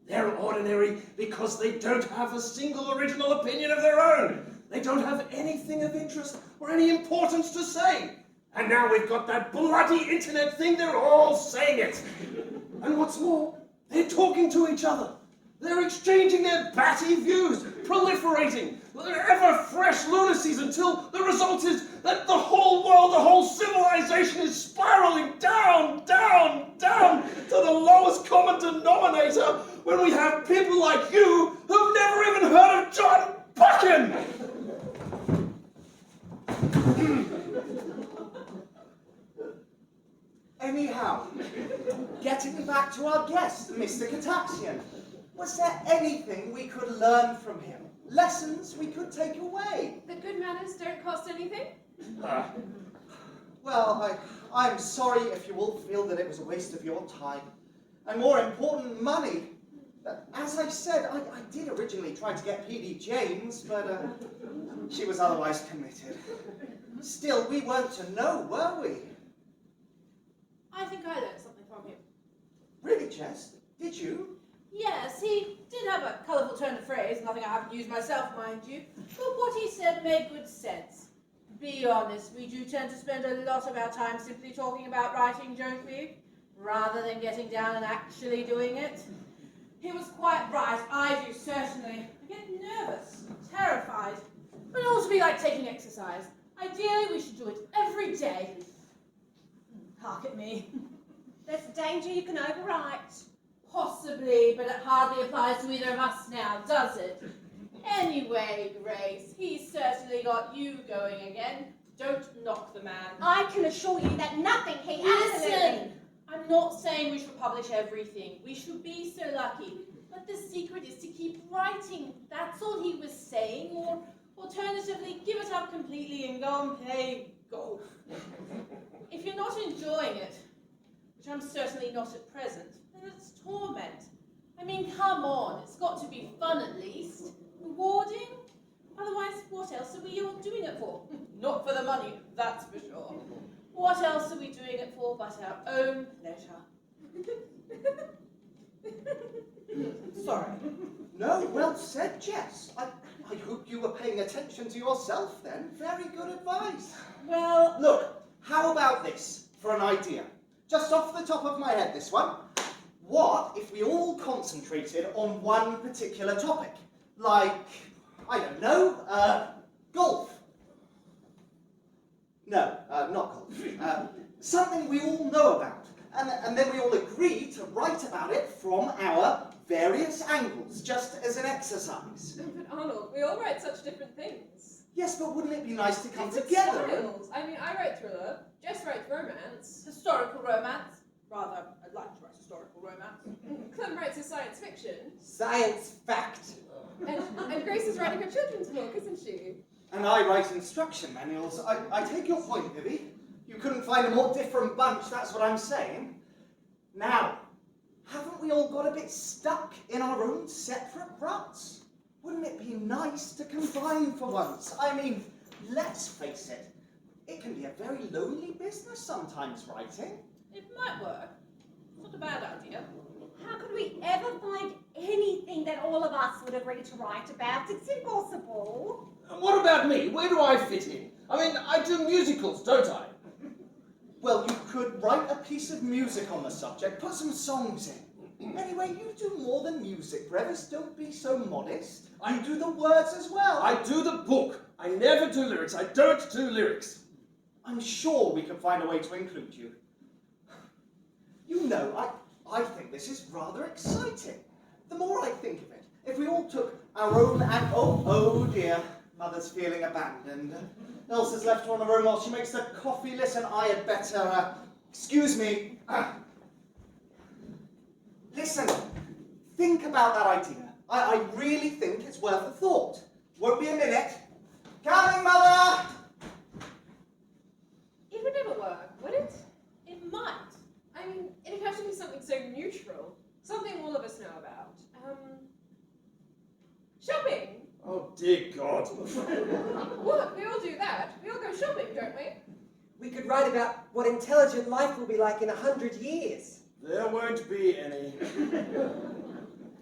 They're ordinary because they don't have a single original opinion of their own. They don't have anything of interest or any importance to say. And now we've got that bloody internet thing, they're all saying it. And what's more, they're talking to each other. They're exchanging their batty views, proliferating, ever-fresh lunacies until the result is that the whole world, the whole civilization is spiraling down, down, down to the lowest common denominator when we have people like you who've never even heard of John Buchan. Anyhow, getting back to our guest, Mr. Cataxian. Was there anything we could learn from him? Lessons we could take away? That good manners don't cost anything? Well, I'm sorry if you all feel that it was a waste of your time. And more important, money. As I said, I did originally try to get P.D. James, but she was otherwise committed. Still, we weren't to know, were we? I think I learned something from him. Really, Jess? Did you? Yes, he did have a colourful turn of phrase, nothing I haven't used myself, mind you. But what he said made good sense. Be honest, we do tend to spend a lot of our time simply talking about writing, don't we? Rather than getting down and actually doing it. He was quite right, I do, certainly. I get nervous, terrified. But it ought to be like taking exercise. Ideally, we should do it every day. Hark at me. There's a danger you can overwrite. Possibly, but it hardly applies to either of us now, does it? Anyway, Grace, he's certainly got you going again. Don't knock the man. I can assure you that nothing he Listen! I'm not saying we should publish everything. We should be so lucky. But the secret is to keep writing. That's all he was saying. Or alternatively, give it up completely and go and play golf. If you're not enjoying it, which I'm certainly not at present, then it's torment. I mean, come on, it's got to be fun at least. Rewarding? Otherwise, what else are we all doing it for? Not for the money, that's for sure. What else are we doing it for but our own pleasure? Sorry. No, well said, Jess. I hope you were paying attention to yourself then. Very good advice. Well, Look, how about this for an idea? Just off the top of my head, this one. What if we all concentrated on one particular topic? Like, I don't know, golf. No, not golf. Something we all know about. And then we all agree to write about it from our various angles, just as an exercise. But Arnold, we all write such different things. Yes, but wouldn't it be nice to come Different together? styles. I mean, I write thriller, Jess writes romance, historical romance. Rather, I'd like to write historical romance. Clem writes his science fiction, Science fact. and Grace is writing her children's book, isn't she? And I write instruction manuals. I take your point, Vivi. You couldn't find a more different bunch, that's what I'm saying. Now, haven't we all got a bit stuck in our own separate ruts? Wouldn't it be nice to combine for once? I mean, let's face it, it can be a very lonely business sometimes, writing. It might work. It's not a bad idea. How could we ever find anything that all of us would agree to write about? It's impossible. What about me? Where do I fit in? I mean, I do musicals, don't I? Well, you could write a piece of music on the subject, put some songs in. Anyway, you do more than music, Brevis. Don't be so modest. You do the words as well. I do the book. I never do lyrics. I don't do lyrics. I'm sure we could find a way to include you. You know, I think this is rather exciting. The more I think of it, if we all took our own oh dear, Mother's feeling abandoned. Elsa's left her on her own while she makes the coffee. Listen, I had better, excuse me. Listen, think about that idea. I really think it's worth a thought. Won't be a minute. Coming, Mother! It would never work, would it? It might. I mean, it'd have to be something so neutral. Something all of us know about. Shopping! Oh, dear God. What? We all do that. We all go shopping, don't we? We could write about what intelligent life will be like in 100 years. There won't be any.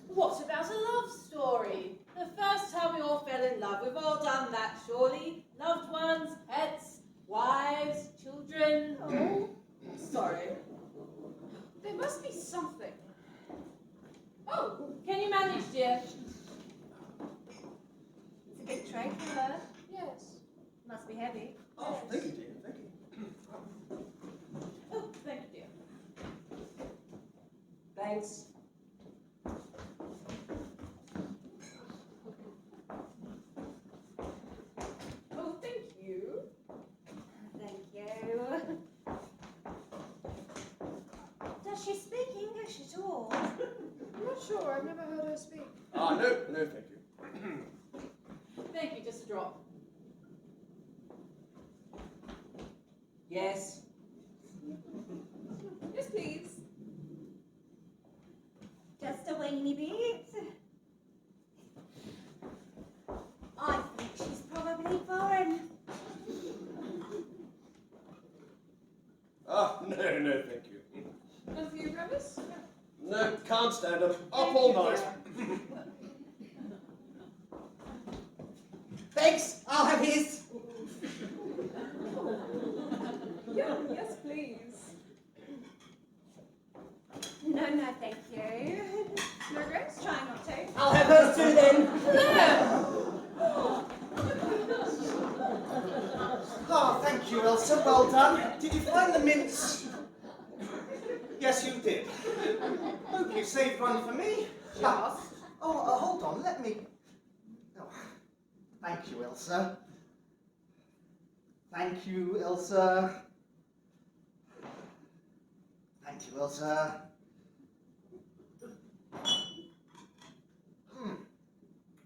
What about a love story? The first time we all fell in love, we've all done that, surely? Loved ones, pets, wives, children. Oh, sorry. There must be something. Oh, can you manage, dear? It's a big tray for her. Yes. Must be heavy. Oh, thank you, dear, thank you. Oh, thank you, dear. Thanks. Oh, thank you. Thank you. Does she speak English at all? I'm not sure. I've never heard her speak. Ah, no, thank you. Thank you, just a drop. Yes. Yes, please. Just a weeny bit. I think she's probably foreign. Ah, no, thank you. None for you, Brevis? No, can't stand up. Up all night. Thanks, I'll have his. Yeah, yes, please. No, thank you. No, Grace? Try not to. I'll have hers too then. Ah, thank you, Elsa. Well done. Did you find the mince? Yes, you did. Hope you saved one for me. Yes. Hold on. Let me. Oh, thank you, Elsa. Thank you, Elsa. Thank you, Elsa.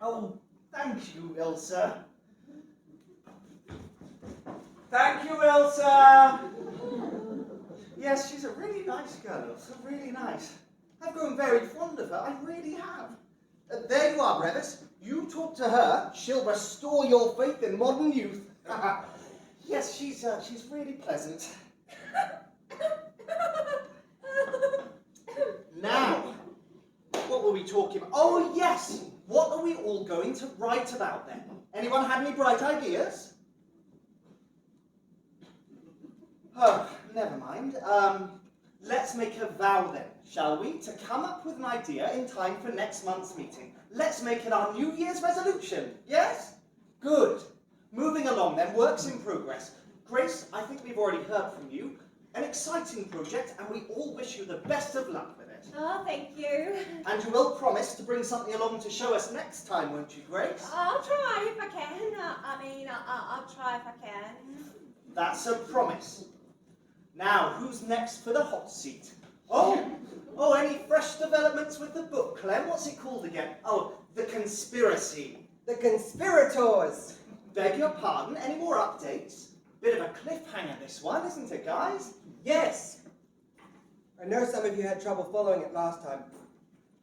Oh, thank you, Elsa. Thank you, Elsa. Yes, she's a really nice girl, Elsa. Really nice. I've grown very fond of her. I really have. There you are, Brevis. You talk to her. She'll restore your faith in modern youth. Yes, she's really pleasant. Now, what were we talking about? Oh, yes. What are we all going to write about then? Anyone had any bright ideas? Oh, never mind. Let's make a vow then, shall we? To come up with an idea in time for next month's meeting. Let's make it our New Year's resolution. Yes? Good. Moving along then, works in progress. Grace, I think we've already heard from you. An exciting project, and we all wish you the best of luck with it. Oh, thank you. And you will promise to bring something along to show us next time, won't you, Grace? I'll try if I can. I'll try if I can. That's a promise. Now, who's next for the hot seat? Oh, any fresh developments with the book, Clem? What's it called again? Oh, The Conspiracy. The conspirators. Beg your pardon, any more updates? Bit of a cliffhanger, this one, isn't it, guys? Yes. I know some of you had trouble following it last time.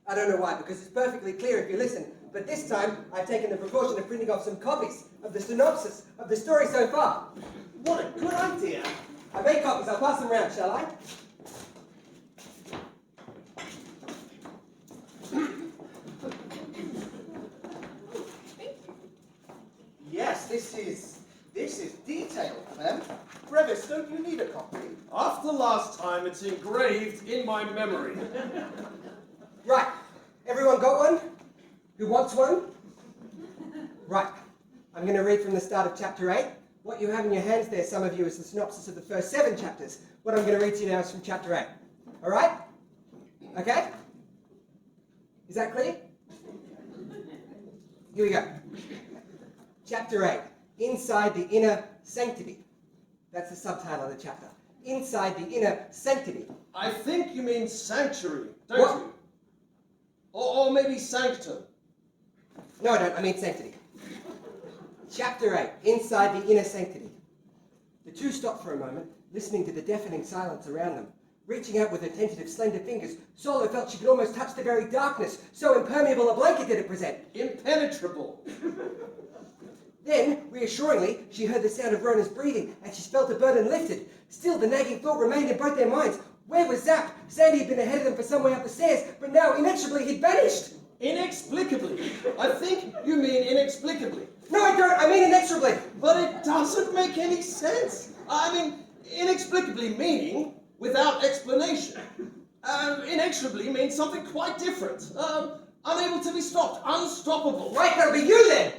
I don't know why, because it's perfectly clear if you listen. But this time, I've taken the precaution of printing off some copies of the synopsis of the story so far. What a good idea. I made copies. I'll pass them round, shall I? Yes, this is detailed, Clem. Brevis, don't you need a copy? After last time, it's engraved in my memory. Right. Everyone got one? Who wants one? Right. I'm going to read from the start of chapter 8. What you have in your hands there, some of you, is the synopsis of the first 7 chapters. What I'm going to read to you now is from chapter 8. All right? Okay? Is that clear? Here we go. Chapter 8. Inside the Inner Sanctity. That's the subtitle of the chapter. Inside the Inner Sanctity. I think you mean sanctuary, don't What? you? Or maybe sanctum. No, I don't. I mean sanctity. Chapter 8. Inside the Inner Sanctity. The two stopped for a moment, listening to the deafening silence around them. Reaching out with her tentative, slender fingers, Solo felt she could almost touch the very darkness, so impermeable a blanket did it present. Impenetrable. Then, reassuringly, she heard the sound of Rona's breathing, and she felt the burden lifted. Still, the nagging thought remained in both their minds. Where was Zap? Sandy had been ahead of them for some way up the stairs, but now, inexorably, he'd vanished. Inexplicably. I think you mean inexplicably. No, I don't. I mean inexorably. But it doesn't make any sense. I mean, inexplicably meaning without explanation. Inexorably means something quite different. Unable to be stopped. Unstoppable. Right, that'll be you then.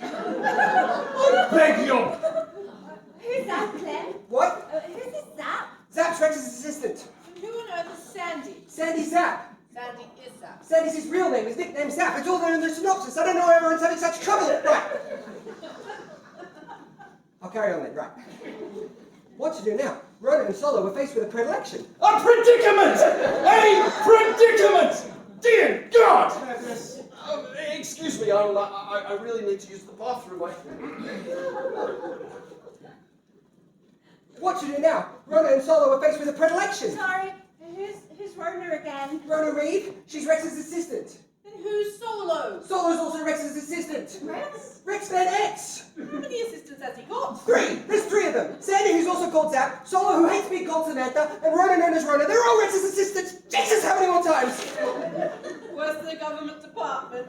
I beg you. Who's that, Claire? What? Who's this Zap? Zap's Rex's assistant. Who on earth is Sandy? Sandy Zap. Sandy is that. Sandy's his real name, his nickname's Zap. It's all there in the synopsis. I don't know why everyone's having such trouble. Right. I'll carry on then, right. What to do now? Rona and Solo were faced with a predilection. A predicament! A predicament! Dear God! Excuse me, I really need to use the bathroom. What to do now? Rona and Solo were faced with a predilection. Sorry, who's Rona again? Rona Reed, she's Rex's assistant. Then who's Solo? Solo's also Rex's assistant. Rex? Rex Van X. How many assistants has he got? 3! There's 3 of them. Sandy, who's also called Zap, Solo, who hates being called Samantha, and Rona, known as Rona. They're all Rex's assistants. Jesus, how many more times? Worse than the government department.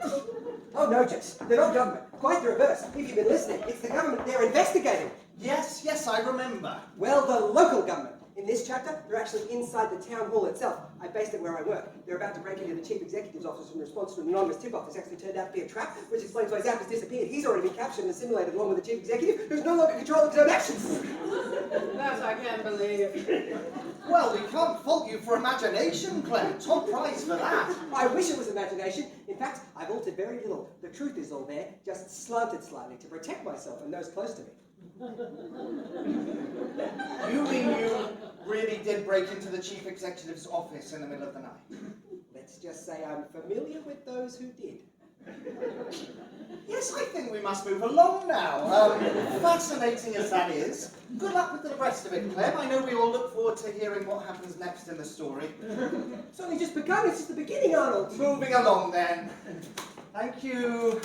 Oh no, Jess. They're not government. Quite the reverse. If you've been listening, it's the government they're investigating. Yes, I remember. Well, the local government. In this chapter, they're actually inside the town hall itself. I based it where I work. They're about to break into the chief executive's office in response to an anonymous tip-off that's actually turned out to be a trap, which explains why Zap has disappeared. He's already been captured and assimilated along with the chief executive, who's no longer controlling his own actions. That I can believe. Well, we can't fault you for imagination, Claire. Top prize for that. I wish it was imagination. In fact, I've altered very little. The truth is all there, just slanted slightly to protect myself and those close to me. You mean you really did break into the chief executive's office in the middle of the night? Let's just say I'm familiar with those who did. Yes, I think we must move along now. Fascinating as that is. Good luck with the rest of it, Clem. I know we all look forward to hearing what happens next in the story. It's only just begun. It's just the beginning, Arnold. Moving along then. Thank you.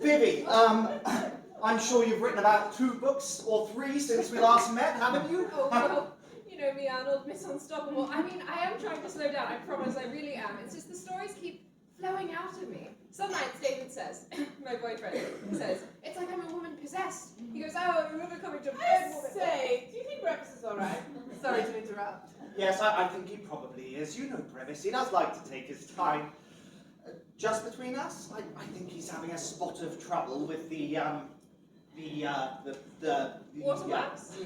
Vivi, I'm sure you've written about 2 books or 3 since we last met, haven't you? Oh, well, you know me, Arnold, Miss Unstoppable. I mean, I am trying to slow down, I promise, I really am. It's just the stories keep flowing out of me. Some nights David says, my boyfriend says, it's like I'm a woman possessed. He goes, oh, you're never coming to bed, woman. Say, do you think Rex is alright? Sorry to interrupt. Yes, I think he probably is. You know Brevis, he does like to take his time. Just between us, I think he's having a spot of trouble with the Waterworks?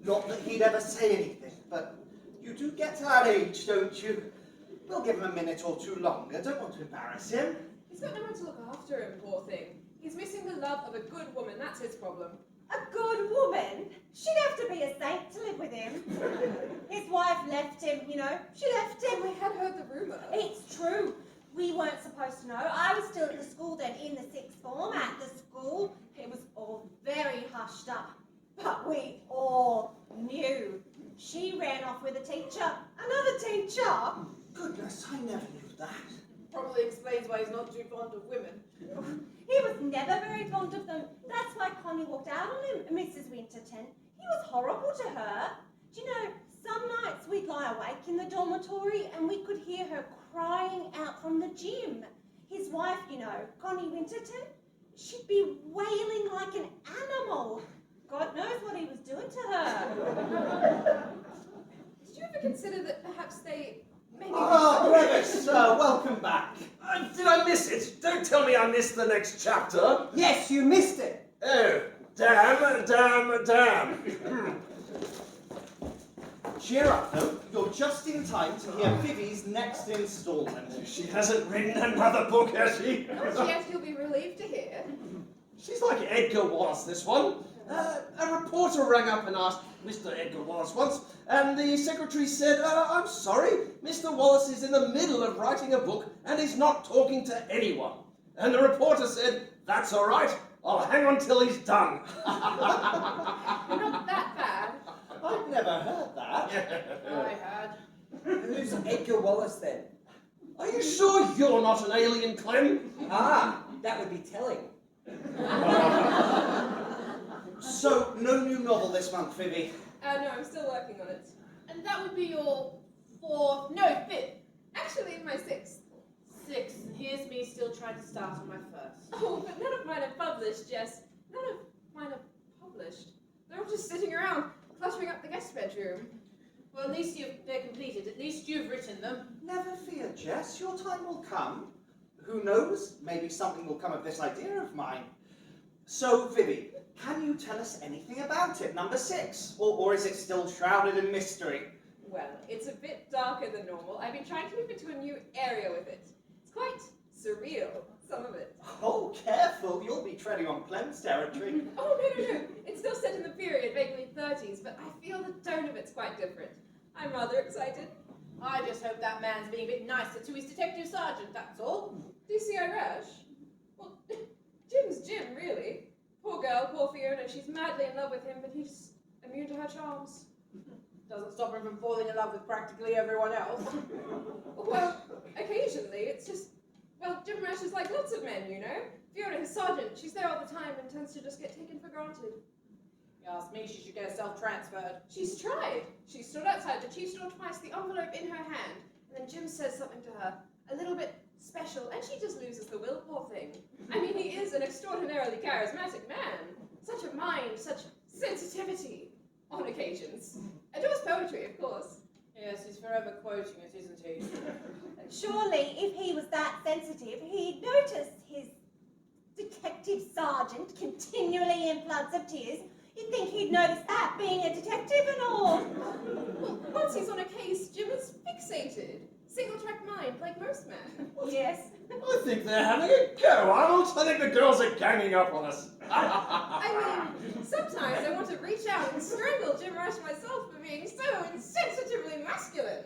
Not that he'd ever say anything, but you do get to that age, don't you? We'll give him a minute or 2 longer. Don't want to embarrass him. He's got no one to look after him, poor thing. He's missing the love of a good woman, that's his problem. A good woman? She'd have to be a saint to live with him. His wife left him, you know. She left him. We had heard the rumour. It's true. We weren't supposed to know. I was still at the school then, in the 6th form, at the school. It was all very hushed up. But we all knew. She ran off with a teacher. Another teacher. Goodness, I never knew that. Probably explains why he's not too fond of women. He was never very fond of them. That's why Connie walked out on him, Mrs. Winterton. He was horrible to her. Do you know, some nights we'd lie awake in the dormitory and we could hear her crying out from the gym. His wife, you know, Connie Winterton, she'd be wailing like an animal. God knows what he was doing to her. Did you ever consider that perhaps they maybe... Ah, Brevis, welcome back. Did I miss it? Don't tell me I missed the next chapter. Yes, you missed it. Oh, damn. Cheer up, though. You're just in time to hear Vivi's next instalment. She hasn't written another book, has she? Not yet, you'll be relieved to hear. She's like Edgar Wallace, this one. A reporter rang up and asked Mr. Edgar Wallace once, and the secretary said, I'm sorry, Mr. Wallace is in the middle of writing a book and is not talking to anyone. And the reporter said, that's all right, I'll hang on till he's done. You're not that bad. I've never heard that. I had. Who's Edgar Wallace then? Are you sure you're not an alien, Clem? Ah, that would be telling. So, no new novel this month, Vivi. No, I'm still working on it. And that would be your fifth. Actually, my sixth. Sixth, and here's me still trying to start on my first. Oh, but none of mine are published, Jess. None of mine are published. They're all just sitting around, cluttering up the guest bedroom. Well, at least they're completed. At least you've written them. Never fear, Jess. Your time will come. Who knows? Maybe something will come of this idea of mine. So, Vivi, can you tell us anything about it, number 6? Or is it still shrouded in mystery? Well, it's a bit darker than normal. I've been trying to move into a new area with it. It's quite surreal, some of it. Oh, careful. You'll be treading on Clem's territory. Oh, no. It's still set in the period, vaguely 30s, but I feel the tone of it's quite different. I'm rather excited. I just hope that man's being a bit nicer to his detective sergeant, that's all. Do you see I rush? Well, Jim's Jim, really. Poor girl, poor Fiona, she's madly in love with him, but he's immune to her charms. Doesn't stop him from falling in love with practically everyone else. Well, occasionally, it's just, well, Jim Rash is like lots of men, you know? Fiona, his sergeant, she's there all the time and tends to just get taken for granted. You ask me, she should get herself transferred. She's tried. She stood outside the chief's door twice, the envelope in her hand, and then Jim says something to her, a little bit special, and she just loses the will, poor thing. I mean, he is an extraordinarily charismatic man. Such a mind, such sensitivity, on occasions. Adores poetry, of course. Yes, he's forever quoting it, isn't he? Surely, if he was that sensitive, he'd notice his detective sergeant continually in floods of tears. You'd think he'd notice that, being a detective and all. Well, once he's on a case, Jim is fixated. Single-track mind, like most men. Yes. I think they're having a go, Arnold. I think the girls are ganging up on us. I mean, sometimes I want to reach out and strangle Jim Rush myself for being so insensitively masculine.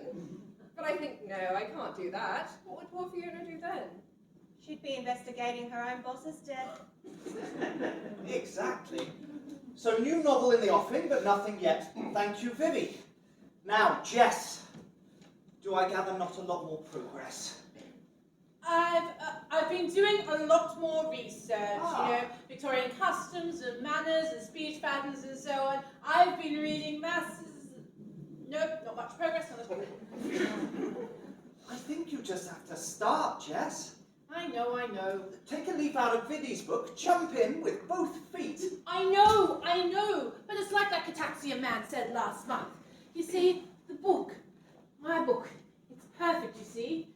But I think, no, I can't do that. What would poor Fiona do then? She'd be investigating her own boss's death. Exactly. So, new novel in the offing, but nothing yet. Thank you, Vivi. Now, Jess, do I gather not a lot more progress? I've been doing a lot more research, Ah. you know, Victorian customs and manners and speech patterns and so on. I've been reading masses. Nope, not much progress on this. I think you just have to start, Jess. I know. Take a leaf out of Vivi's book, jump in with both feet. I know, but it's like that Cataxia man said last month. You see, the book, my book, it's perfect, you see.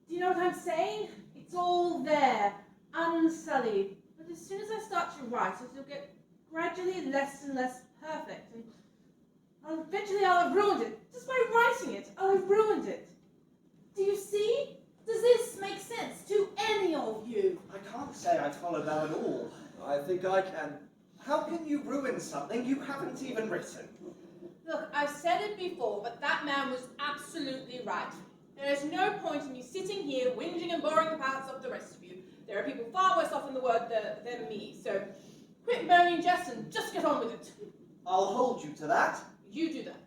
Do you know what I'm saying? It's all there, unsullied. But as soon as I start to write it, it'll get gradually less and less perfect. And eventually I'll have ruined it. Just by writing it, I'll have ruined it. Do you see? Does this make sense to any of you? I can't say I follow that at all. I think I can. How can you ruin something you haven't even written? Look, I've said it before, but that man was absolutely right. There is no point in you sitting here whinging and boring the pants off the rest of you. There are people far worse off in the world than me, so quit moaning, Jess, and just get on with it. I'll hold you to that. You do that.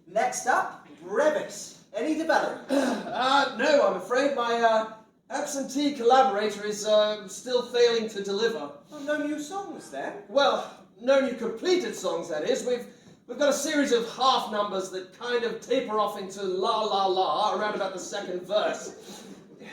Next up, Brevis. Any development? No, I'm afraid my absentee collaborator is still failing to deliver. Oh, no new songs then? Well, no new completed songs, that is. We've got a series of half numbers that kind of taper off into la la la around about the second verse.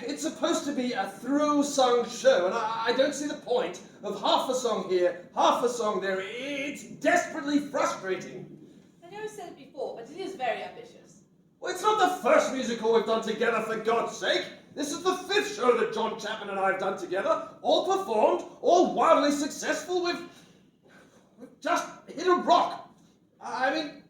it's supposed to be a through-sung show, and I don't see the point of half a song here, half a song there. It's desperately frustrating. I know I said it before, but it is very ambitious. Well, it's not the first musical we've done together, for God's sake. This is the 5th show that John Chapman and I have done together, all performed, all wildly successful. We've just hit a rock. I mean,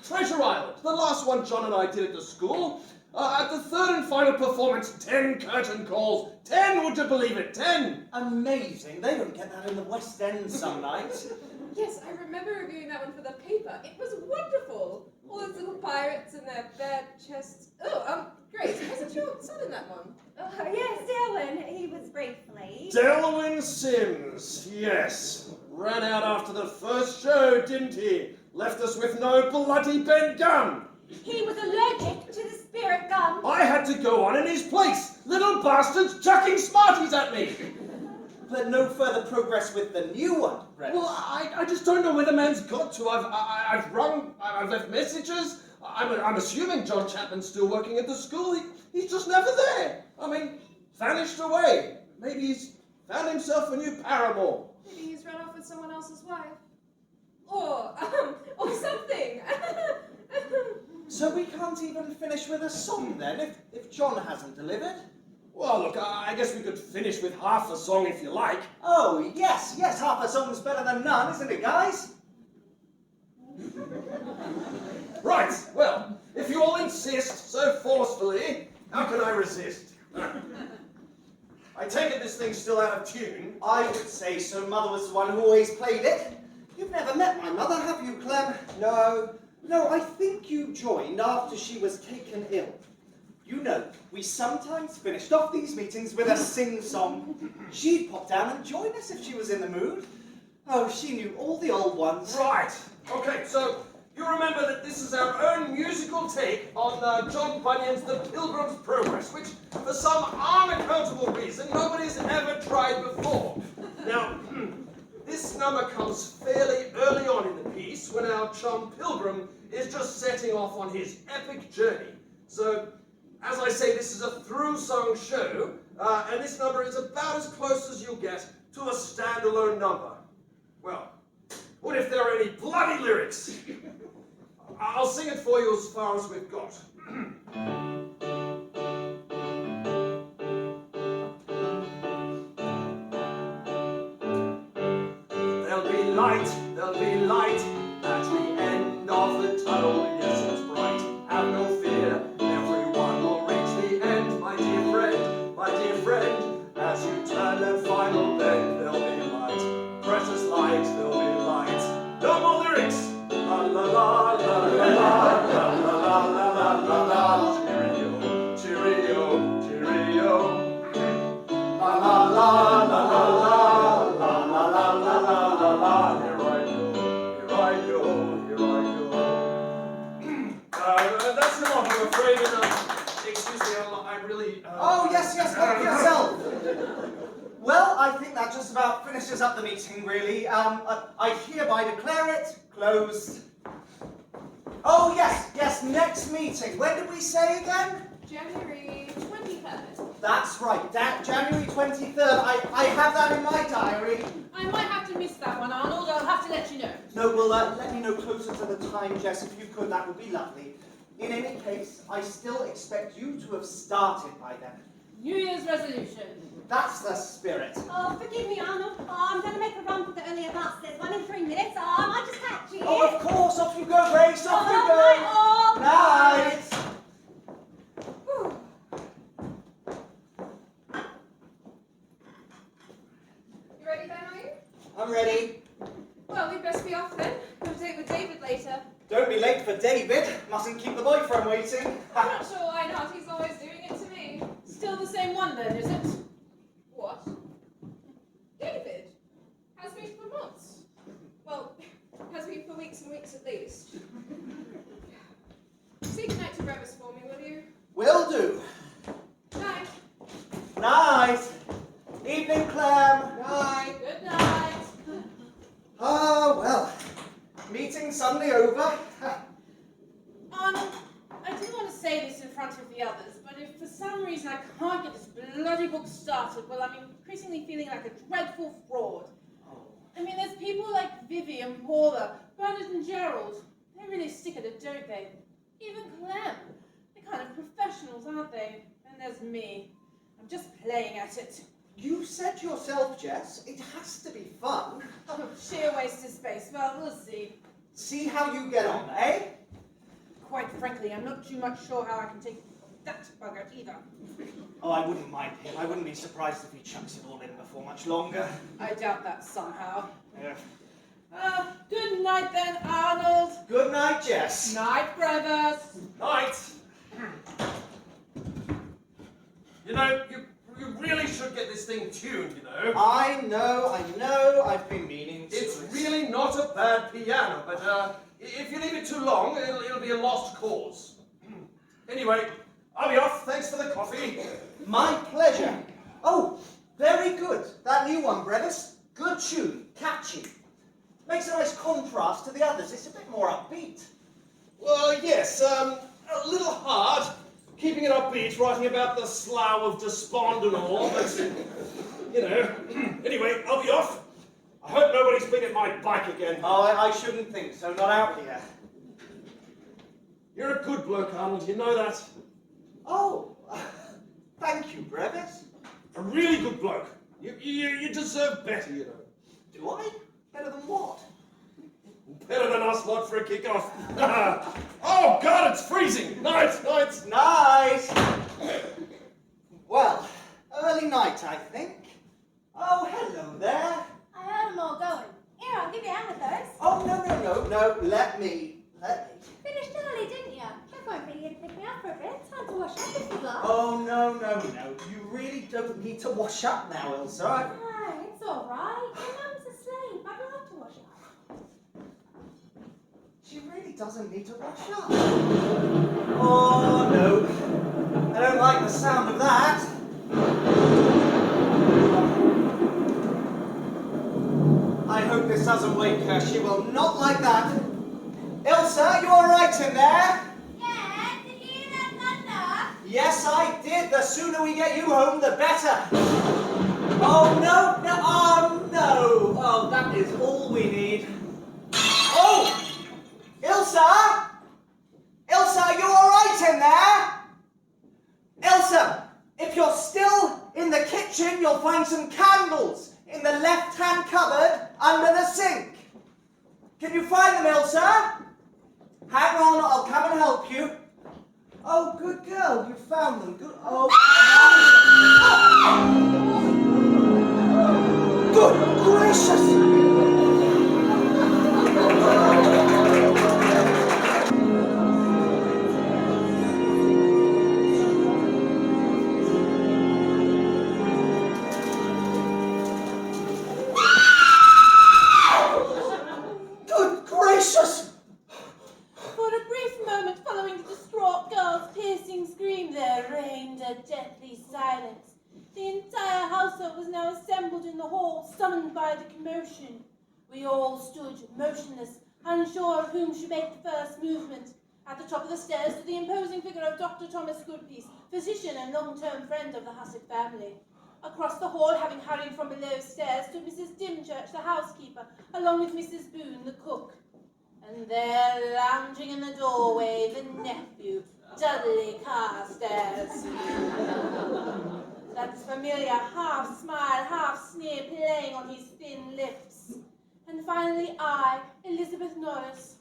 Treasure Island, the last one John and I did at the school. At the 3rd and final performance, 10 curtain calls. 10, would you believe it? 10! Amazing. They don't get that in the West End some nights. Yes, I remember reviewing that one for the paper. It was wonderful. All those little pirates and their bare chests. Oh, Grace, wasn't your son in that one? Yes, Dylan, he was briefly. Delwyn Sims, yes. Ran out after the first show, didn't he? Left us with no bloody bent gun. He was allergic to the spirit gum. I had to go on in his place. Little bastards chucking Smarties at me. But no further progress with the new one, Rex. Well, I just don't know where the man's got to. I've rung, I've left messages. I'm assuming John Chapman's still working at the school. He's just never there. I mean, vanished away. Maybe he's found himself a new paramour. Maybe he's run off with someone else's wife. Or something. So we can't even finish with a song then, if John hasn't delivered? Well, look, I guess we could finish with half a song if you like. Oh, yes, half a song's better than none, isn't it, guys? Right, well, if you all insist so forcefully, how can I resist? I take it this thing's still out of tune. I would say so. Mother was the one who always played it. You've never met my mother, have you, Clem? No, I think you joined after she was taken ill. You know, we sometimes finished off these meetings with a sing-song. She'd pop down and join us if she was in the mood. Oh, she knew all the old ones. Right, okay, so you remember that this is our own musical take on John Bunyan's The Pilgrim's Progress, which, for some unaccountable reason, nobody's ever tried before. Now, this number comes fairly early on in the piece, when our chum Pilgrim is just setting off on his epic journey. So, as I say, this is a through-sung show, and this number is about as close as you'll get to a standalone number. Well, what if there are any bloody lyrics? I'll sing it for you as far as we've got. There'll be light at the end of the tunnel. Yes, it's bright. Have no fear. Everyone will reach the end, my dear friend, my dear friend. As you turn that final bend, there'll be light. Precious light, there'll be light. No more lyrics. La la la la la la la la la la la. Cheerio, cheerio, cheerio. La la la la la la la la la la la la. Here I go, here I go, here I go. That's enough, I'm afraid. Excuse me, I really. Oh, yes, help yourself. Well, I think that just about finishes up the meeting, really. I hereby declare it closed. Oh, yes, next meeting. When did we say again? January 23rd. That's right, January 23rd. I have that in my diary. I might have to miss that one, Arnold. I'll have to let you know. No, well, let me know closer to the time, Jess. If you could, that would be lovely. In any case, I still expect you to have started by then. New Year's resolution. That's the spirit. Oh, forgive me, Arnold. Oh, I'm going to make a run for the earlier bus. There's one in 3 minutes. Oh, I might just catch you. Oh, of course, off you go, Grace, off you go. Night, all. Night. You ready then, are you? I'm ready. Well, we'd best be off then. Got a date with David later. Don't be late for David. Mustn't keep the boyfriend waiting. I'm not sure why not. He's always doing it to me. Still the same one then, is it? What? David? Has been for months. Well, has been for weeks and weeks at least. Say goodnight to Brevis for me, will you? Will do. Night. Night. Evening, Clem. Night. Good night. Oh, well. Meeting suddenly over. Arnold, I didn't want to say this in front of the others, but if for some reason I can't get this bloody book started, well, I'm increasingly feeling like a dreadful fraud. I mean, there's people like Vivi and Paula, Bernard and Gerald. They really stick at it, don't they? Even Clem. They're kind of professionals, aren't they? And there's me. I'm just playing at it. You said yourself, Jess, it has to be fun. Oh, sheer waste of space. Well, we'll see. See how you get on, eh? Quite frankly, I'm not too much sure how I can take that bugger either. Oh, I wouldn't mind him. I wouldn't be surprised if he chucks it all in before much longer. I doubt that somehow. Yeah. Good night then, Arnold. Good night, Jess. Night, brothers. Night. You know, you really should get this thing tuned, you know. I know, I've been meaning to. It's really not a bad piano, but if you leave it too long, it'll be a lost cause. Anyway, I'll be off. Thanks for the coffee. My pleasure. Oh, very good. That new one, Brevis. Good tune, catchy. Makes a nice contrast to the others. It's a bit more upbeat. Well, yes, a little hard, keeping it upbeat, writing about the slough of despond and all, but, you know. Anyway, I'll be off. I hope nobody's been at my bike again. Oh, I shouldn't think so. Not out here. You're a good bloke, Arnold, you know that. Oh, thank you, Brevis. A really good bloke. You deserve better, you know. Do I? Better than what? Better than us lot for a kick-off. Oh, God, it's freezing. Night. Night. Well, early night, I think. Oh, hello there. I heard them all going. Here, I'll give you a hand with those. Oh, no. Let me. Finished early, didn't you? That won't be here to pick me up for a bit. Time to wash up if you'd like. Oh, no. You really don't need to wash up now, Ilsa. No, it's all right. Your mum's asleep. I'd like to wash up. She really doesn't need to wash up. Oh, no. I don't like the sound of that. I hope this doesn't wake her. She will not like that. Ilsa, you all right in there? Yeah, did you hear that thunder? Yes, I did. The sooner we get you home, the better. Oh, no. Oh, that is all we need. Oh! Ilsa, you all right in there? Ilsa, if you're still in the kitchen, you'll find some candles in the left-hand cupboard under the sink. Can you find them, Ilsa? Hang on, I'll come and help you. Oh, good girl, you found them. Good. Oh. Good gracious! For a brief moment following the distraught girl's piercing scream, there reigned a deathly silence. The entire household was now assembled in the hall, summoned by the commotion. We all stood motionless, unsure of whom should make the first movement. At the top of the stairs stood the imposing figure of Dr. Thomas Goodpeace, physician and long-term friend of the Hussett family. Across the hall, having hurried from below stairs, stood Mrs. Dimchurch, the housekeeper, along with Mrs. Boone, the cook. And there, lounging in the doorway, the nephew, Dudley Carstairs. That familiar half-smile, half-sneer playing on his thin lips. And finally I, Elizabeth Norris,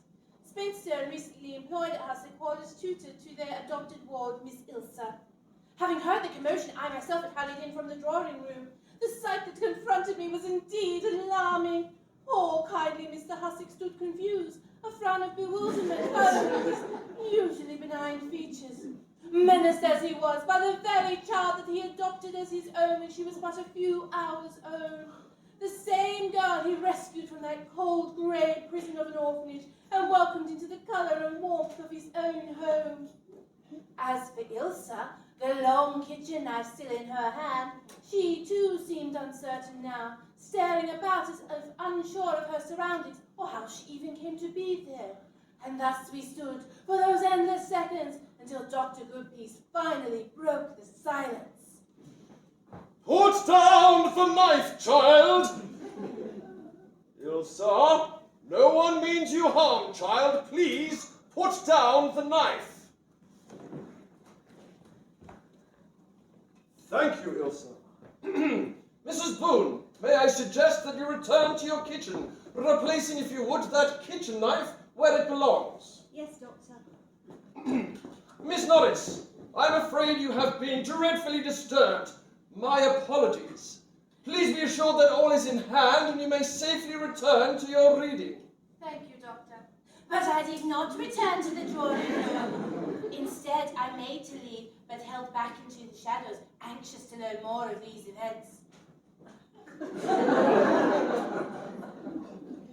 spinster and recently employed at Hussett, called as tutor to their adopted ward, Miss Ilsa. Having heard the commotion, I myself had hurried in from the drawing room. The sight that confronted me was indeed alarming. Poor, kindly Mr. Hussett stood confused, a frown of bewilderment over his usually benign features. Menaced as he was by the very child that he adopted as his own when she was but a few hours old. The same girl he rescued from that cold grey prison of an orphanage and welcomed into the colour and warmth of his own home. As for Ilsa, the long kitchen knife still in her hand, she too seemed uncertain now, staring about as if unsure of her surroundings or how she even came to be there. And thus we stood for those endless seconds until Dr. Goodpiece finally broke the silence. Put down the knife, child! Ilsa, no one means you harm, child. Please, put down the knife. Thank you, Ilsa. Mrs. Boone, may I suggest that you return to your kitchen, replacing, if you would, that kitchen knife where it belongs. Yes, Doctor. Miss Norris, I'm afraid you have been dreadfully disturbed. My apologies. Please be assured that all is in hand and you may safely return to your reading. Thank you, Doctor. But I did not return to the drawing room. Instead, I made to leave, but held back into the shadows, anxious to learn more of these events.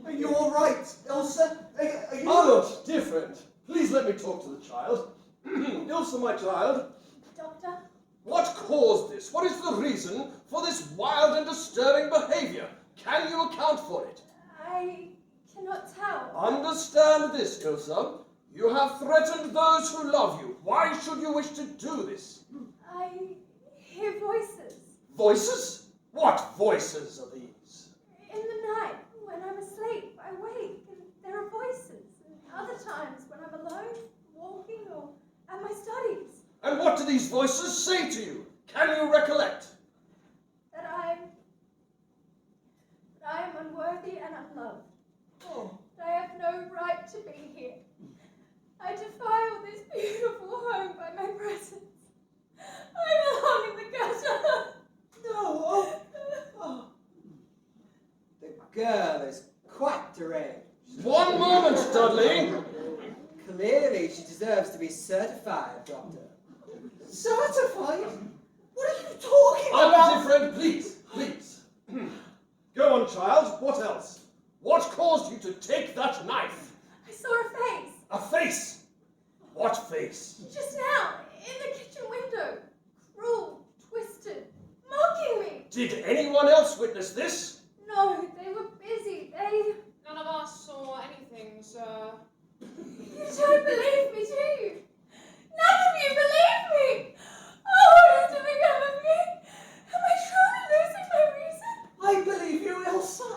Are you all right, Ilsa? Are you... Arnold, dear friend, please let me talk to the child. Ilsa, my child, Doctor? what caused this? What is the reason for this wild and disturbing behavior? Can you account for it? I cannot tell. Understand this, Ilsa. You have threatened those who love you. Why should you wish to do this? I hear voices. Voices? What voices are these? In the night, when I'm asleep, I wake and there are voices. And other times, when I'm alone, walking or at my studies, And what do these voices say to you? Can you recollect? that I am unworthy and unloved. Oh. That I have no right to be here. I defile this beautiful home by my presence. I belong in the gutter. No. Oh. The girl is quite deranged. One moment, Dudley. Clearly, she deserves to be certified, Doctor. Certified? What are you talking My about? dear friend, please, please. Go on, child. What else? What caused you to take that knife? I saw a face A face. What face? just now in the kitchen window. Cruel, twisted, mocking me. Did anyone else witness this? No, they were busy. None of us saw anything, sir. You don't believe me, do you? None of you believe me. Oh, what is to become of me? Am I truly losing my reason? I believe you, Ilsa.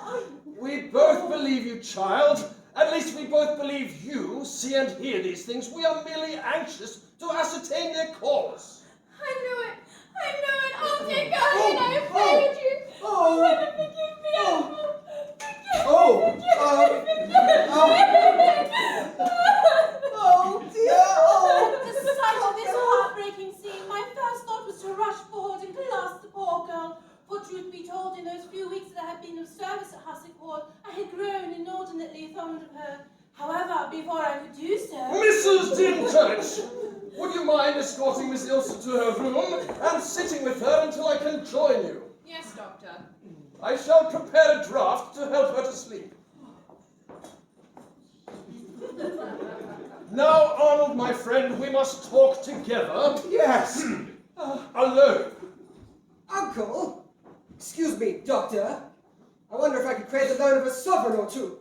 We both believe you, child. At least we both believe you see and hear these things. We are merely anxious to ascertain their cause. I knew it. Oh, dear guardian, I have failed you. Oh. Never forgive me, Uncle. Oh. Oh, dear. Oh. At the sight of this heartbreaking scene, my first thought was to rush forward and clasp the poor girl. For truth be told, in those few weeks that I had been of service at Hussick Hall, I had grown inordinately fond of her. However, before I could do so... Mrs. Dinchurch, would you mind escorting Miss Ilsa to her room and sitting with her until I can join you? Yes, Doctor. I shall prepare a draught to help her to sleep. Now, Arnold, my friend, we must talk together. Yes. Alone. Uncle? Excuse me, Doctor. I wonder if I could crave the loan of a sovereign or two.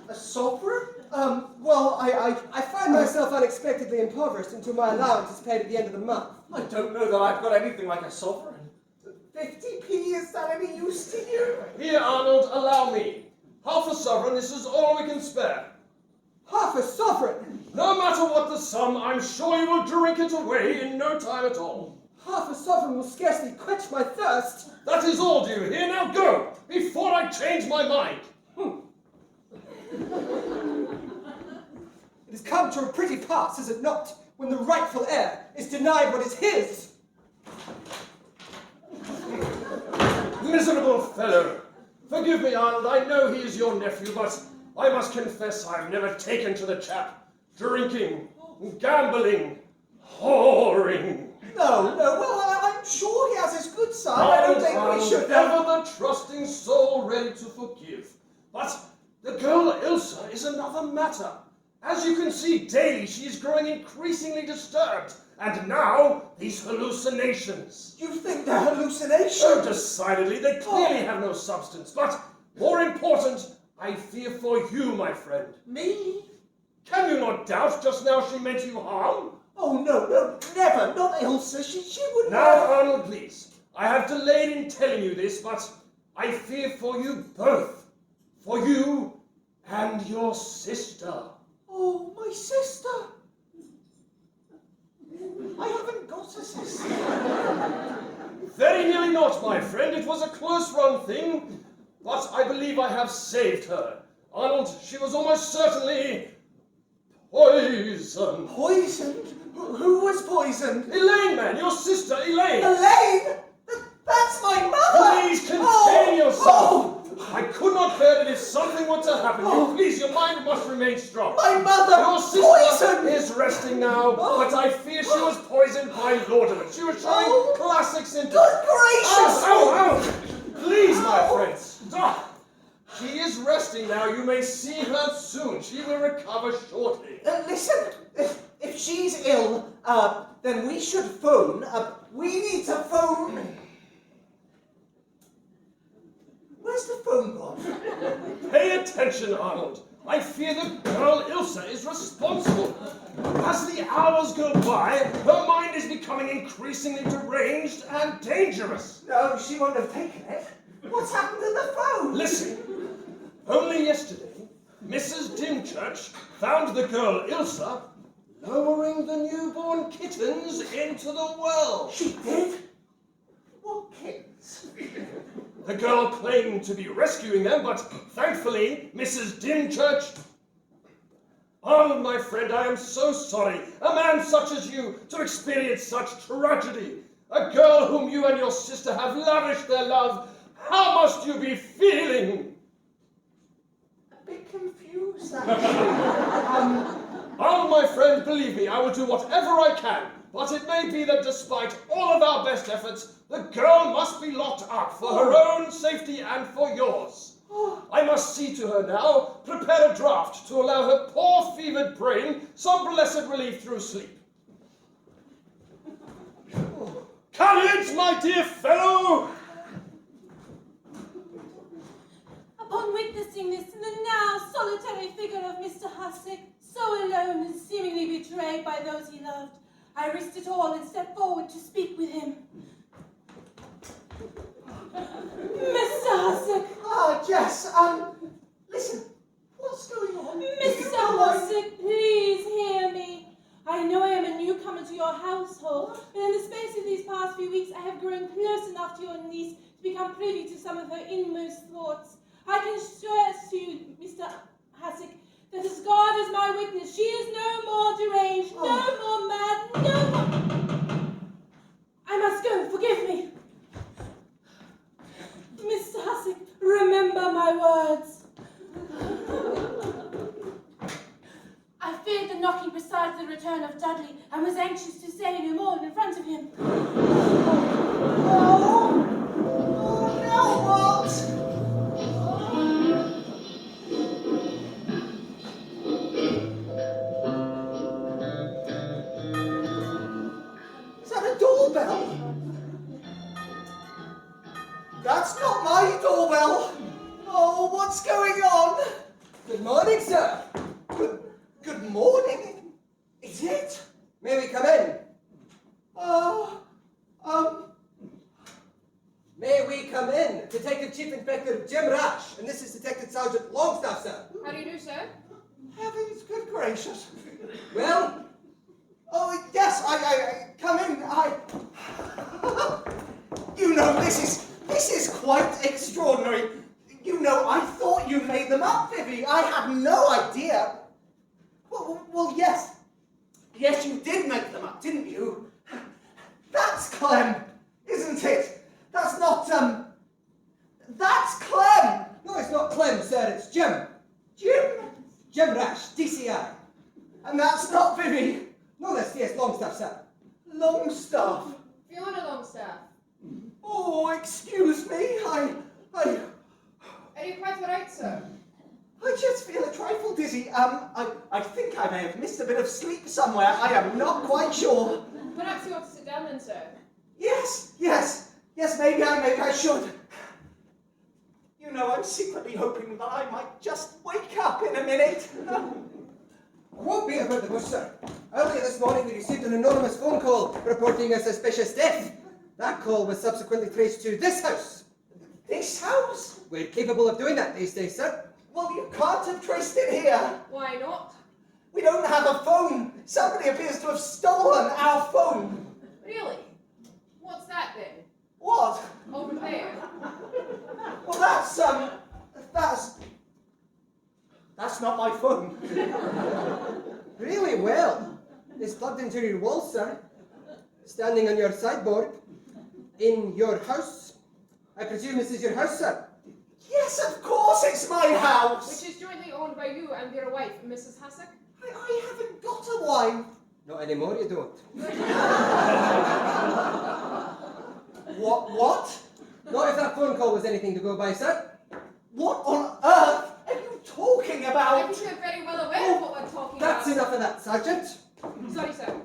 A sovereign? Well, I find myself unexpectedly impoverished until my allowance is paid at the end of the month. I don't know that I've got anything like a sovereign. 50p, is that any use to you? Here, Arnold, allow me. Half a sovereign, this is all we can spare. Half a sovereign! No matter what the sum, I'm sure you will drink it away in no time at all. Half a sovereign will scarcely quench my thirst. That is all, do you hear? Now go, before I change my mind. It has come to a pretty pass, is it not, when the rightful heir is denied what is his? Miserable fellow. Forgive me, Arnold, I know he is your nephew, but I must confess I've never taken to the chap. Drinking, gambling, whoring. No, well, I'm sure he has his good side. I don't think we should... Ever the trusting soul ready to forgive. But the girl Ilsa is another matter. As you can see, daily she is growing increasingly disturbed. And now, these hallucinations. You think they're hallucinations? Oh, decidedly, they clearly have no substance. But, more important, I fear for you, my friend. Me? Can you not doubt just now she meant you harm? Oh, no, never. Not Ilsa. She would Now, never. Arnold, please. I have delayed in telling you this, but I fear for you both. For you and your sister. Oh, my sister. I haven't got a sister. Very nearly not, my friend. It was a close-run thing, but I believe I have saved her. Arnold, she was almost certainly poisoned. Poisoned? Who was poisoned? Elaine, man, your sister, Elaine. Elaine? That's my mother! Please contain Oh, yourself. I could not bear that if something were to happen. Please, your mind must remain strong. My mother! Your sister Poisoned! is resting now, but I fear she was poisoned by laudanum. She was showing classic symptoms. Good gracious! Ow! Please, my friend, stop. She is resting now. You may see her soon. She will recover shortly. Listen, if she's ill, then we should phone. We need to phone. Where's the phone gone? Pay attention, Arnold. I fear the girl Ilsa is responsible. As the hours go by, her mind is becoming increasingly deranged and dangerous. No, she won't have taken it. What's happened to the phone? Listen, only yesterday, Mrs. Dimchurch found the girl Ilsa lowering the newborn kittens into the well. She did? What kittens? The girl claimed to be rescuing them, but thankfully, Mrs. Dimchurch... Arnold, my friend, I am so sorry. A man such as you to experience such tragedy. A girl whom you and your sister have lavished their love. How must you be feeling? A bit confused, actually. Arnold, my friend, believe me, I will do whatever I can. But it may be that despite all of our best efforts, the girl must be locked up for her own safety and for yours. I must see to her now, prepare a draft to allow her poor fevered brain some blessed relief through sleep. Courage, my dear fellow! Upon witnessing this in the now solitary figure of Mr. Hussick, so alone and seemingly betrayed by those he loved, I risked it all and stepped forward to speak with him. Mr. Hussick! Ah, Jess, listen, what's going on? Mr. Hussick, please hear me. I know I am a newcomer to your household, but in the space of these past few weeks I have grown close enough to your niece to become privy to some of her inmost thoughts. I can swear to you, Mr. Hussick, that as God is my witness, she is no more deranged, no more mad, no more... I must go, forgive me. Mr. Hussick, remember my words. I feared the knocking presided the return of Dudley, and was anxious to say no more in front of him. Now what? Is that a doorbell? That's not my doorbell. Oh, what's going on? Good morning, sir. Good morning. Is it? May we come in? May we come in? Detective Chief Inspector Jim Rash, and this is Detective Sergeant Longstaff, sir. How do you do, sir? Heavens, good gracious. Well, Oh, yes, I come in. You know, this is quite extraordinary. You know, I thought you made them up, Vivi. I had no idea. Well, yes. Yes, you did make them up, didn't you? That's Clem, isn't it? That's not, that's Clem. no, it's not Clem, sir, it's Jim. Jim. Jim Rash, DCI. And that's not Vivi. No, that's yes, Longstaff, sir. Longstaff. Fiona Longstaff. Oh, excuse me. Are you quite alright, sir? I just feel a trifle dizzy. I think I may have missed a bit of sleep somewhere. I am not quite sure. Perhaps you ought to sit down then, sir. Yes, maybe I should. You know, I'm secretly hoping that I might just wake up in a minute. Won't be about the bush, sir. Earlier this morning we received an anonymous phone call reporting a suspicious death. That call was subsequently traced to this house. This house? We're capable of doing that these days, sir. Well, you can't have traced it here. Why not? We don't have a phone. Somebody appears to have stolen our phone. Really? What's that then? What? Over there. Well, that's not my phone. Really well. It's plugged into your wall, sir. Standing on your sideboard. In your house. I presume this is your house, sir? Yes, of course it's my house. Which is jointly owned by you and your wife, Mrs. Hasek. I haven't got a wife. Not anymore, you don't. What? Not if that phone call was anything to go by, sir. What on earth are you talking I about? think you're very well aware of what we're talking That's about. enough of that, Sergeant. Sorry, sir.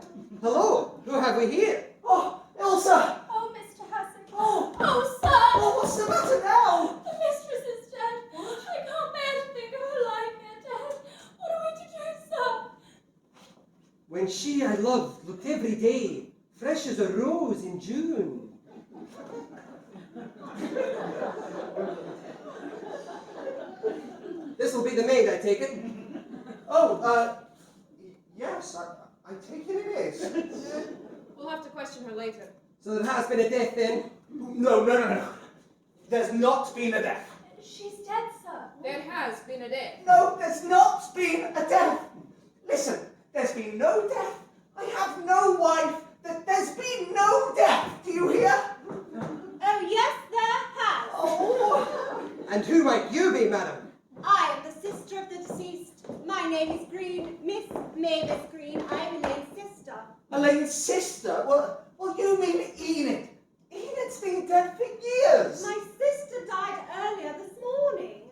Hello, who have we here? Oh, Elsa! Oh, Mr. Hasek. Oh, Oh, sir! oh, what's the matter now? The mistress is dead. I can't bear to think of her lying there dead. What are we to do, sir? When she I loved looked every day, fresh as a rose in June. This will be the maid, I take it. Oh, yes, I take it it is. We'll have to question her later. So there has been a death then? No. There's not been a death. She's dead, sir. There has been a death. No, there's not been a death. Listen, there's been no death. I have no wife. There's been no death. Do you hear? Oh, yes, there has. Oh. And who might you be, madam? I am the sister of the deceased. My name is Green, Miss Mavis Green. I am Elaine's sister. Elaine's sister? Well, you mean Enid. Enid's been dead for years. My sister died earlier this morning.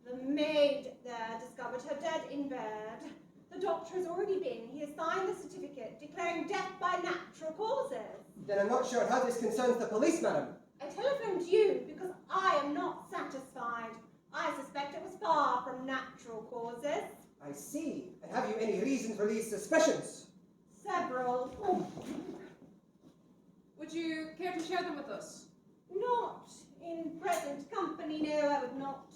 The maid there discovered her dead in bed. The doctor has already been. He has signed the certificate declaring death by natural causes. Then I'm not sure how this concerns the police, madam. I telephoned you because I am not satisfied. I suspect it was far from natural causes. I see. And have you any reason for these suspicions? Several. Would you care to share them with us? Not in present company, no, I would not.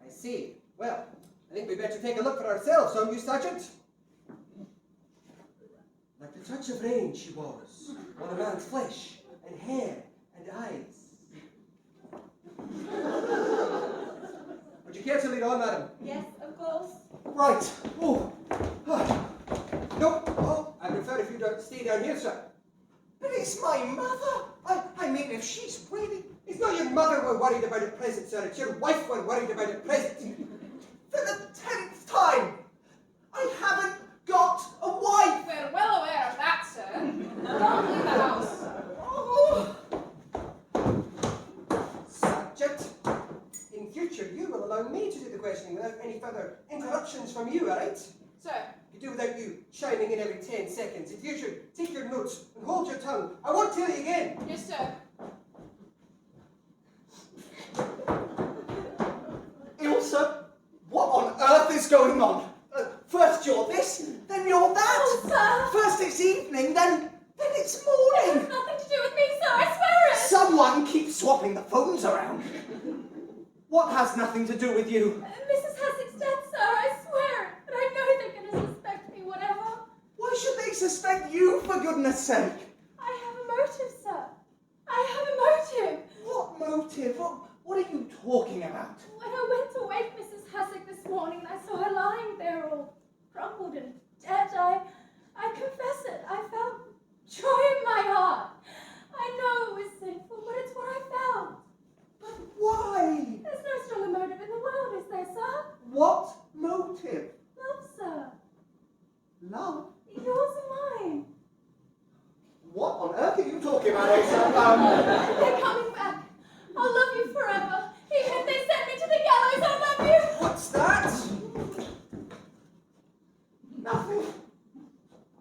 I see. Well, I think we'd better take a look for ourselves, don't you, Sergeant? Like the touch of rain she was, on a man's flesh, and hair, and eyes. Would you care to lead on, madam? Yes, of course. Right. Oh. No. Oh, I prefer if you don't stay down here, sir. But it's my mother. I mean, if she's really... It's not your mother we're worried about at present, sir. It's your wife we're worried about at present. For the 10th time, I haven't got a wife. We're well aware of that, sir. Don't leave the house. Oh. Sergeant, in future you will allow me to do the questioning without any further interruptions from you, all right? Sir, You do without you chiming in every 10 seconds. In future, take your notes and hold your tongue. I won't tell you again. yes, sir. Ilsa, what on earth is going on? First you're this, then you're that. Oh, sir. First it's evening, then it's It morning. has nothing to do with me, sir. I swear it. Someone keeps swapping the phones around. What has nothing to do with you? Mrs. Hasek's dead, sir. I swear it. But I know they're going to suspect me, whatever. Why should they suspect you, for goodness sake? I have a motive, sir. I have a motive. What motive? What are you talking about? When I went to wake Mrs. Hasek this morning and I saw her lying there all crumpled and dead, I confess it. I felt joy in my heart. I know it was sinful, but it's what I felt. But why? There's no stronger motive in the world, is there, sir? What motive? Love, sir. Love? Yours and mine. What on earth are you talking about, Elsa? They're coming back. I'll love you forever. Even if they send me to the gallows, I'll love you. What's that? Nothing.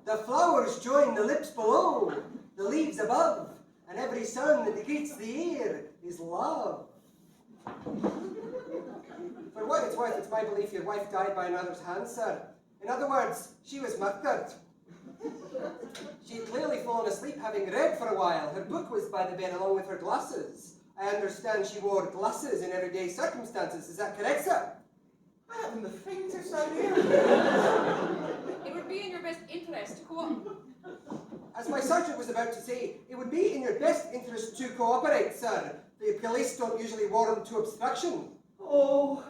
The flowers join the lips below, the leaves above, and every sound that greets the ear is love. For what it's worth, it's my belief your wife died by another's hand, sir. In other words, she was murdered. She'd clearly fallen asleep having read for a while. Her book was by the bed along with her glasses. I understand she wore glasses in everyday circumstances. Is that correct, sir? I haven't the faintest idea. It would be in your best interest to cooperate. As my sergeant was about to say, it would be in your best interest to cooperate, sir. The police don't usually warrant to obstruction. Oh,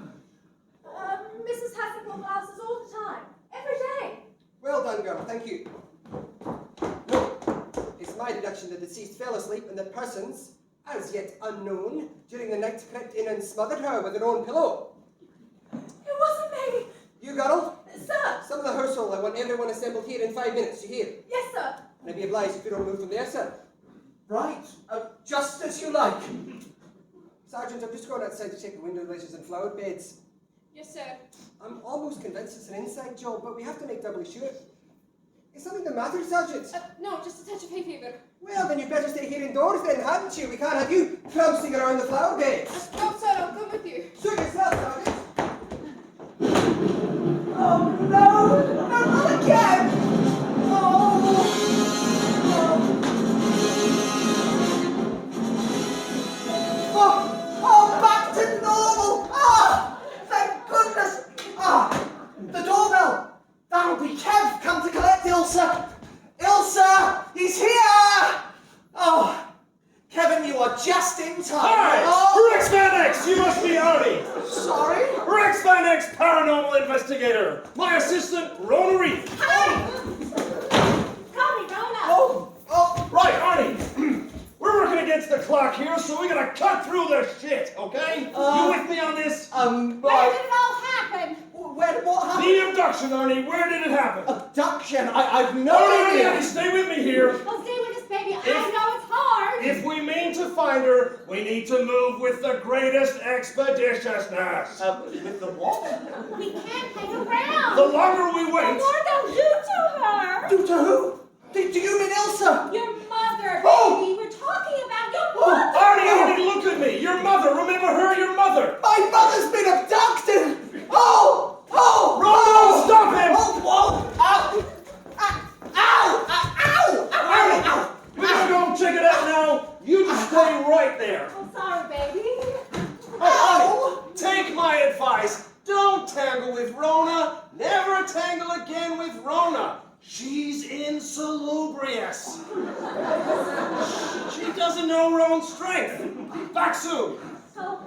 Mrs. has the glasses all the time, every day. Well done, girl. Thank you. No, it's my deduction the deceased fell asleep and that persons, as yet unknown, during the night crept in and smothered her with their own pillow. It wasn't me. You, girl? Sir. Some of the household. I want everyone assembled here in 5 minutes. You hear? Yes, sir. And I'd be obliged if you don't move from there, sir. right. Just as you like. Sergeant, I'm just going outside to check the window ledges and flower beds. Yes, sir. I'm almost convinced it's an inside job, but we have to make doubly sure. Is something the matter, Sergeant? No, just a touch of hay fever. Well, then you'd better stay here indoors then, hadn't you? We can't have you trouncing around the flower beds. No, sir, I'll come with you. Suit yourself, Sergeant. Oh no! No, not again! Oh, back to normal! Ah! Thank goodness! Ah! The doorbell! That'll be Kev come to collect Ilsa! Ilsa! He's here! Oh! Kevin, you are just in time. Hi! Oh, Rex Van X! You must be Arnie! sorry? Rex Van X, paranormal investigator! My assistant, Rona Reed! Call me Rona. Oh! Right, Arnie! We're working against the clock here, so we gotta cut through the shit, okay? You with me on this? Where did Right. it all happen? What happened? The abduction, Arnie, where did it happen? Abduction? I've no Arnie, idea. stay with me here. Well, stay with us, baby. I know it's hard. If we mean to find her, we need to move with the greatest expeditiousness. With the what? We can't hang around. The longer we The wait, more they'll do to her. Do to who? Do you mean Ilsa? Your mother, Oh! baby. We're talking about your Oh, mother. Arnie, look at me. Your mother, remember her, your mother. My mother's been abducted! Oh! Oh! Rona, stop him! Oh! Whoa! Ow! Ow! Ow! Ow! Ow! We're gonna go check it out now. You just stay right there. I'm sorry, baby. Ow! Take my advice. Don't tangle with Rona. Never tangle again with Rona. She's insalubrious. She doesn't know her own strength. Back soon. So,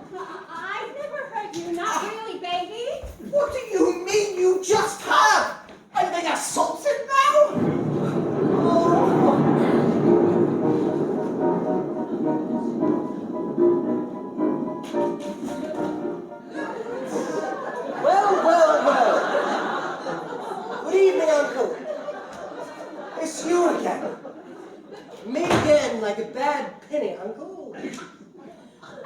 I've never heard you. Not really, baby. What do you mean you just have? I'm being assaulted now? Oh. Well. Good evening, Uncle. It's you again. Me again, like a bad penny, Uncle.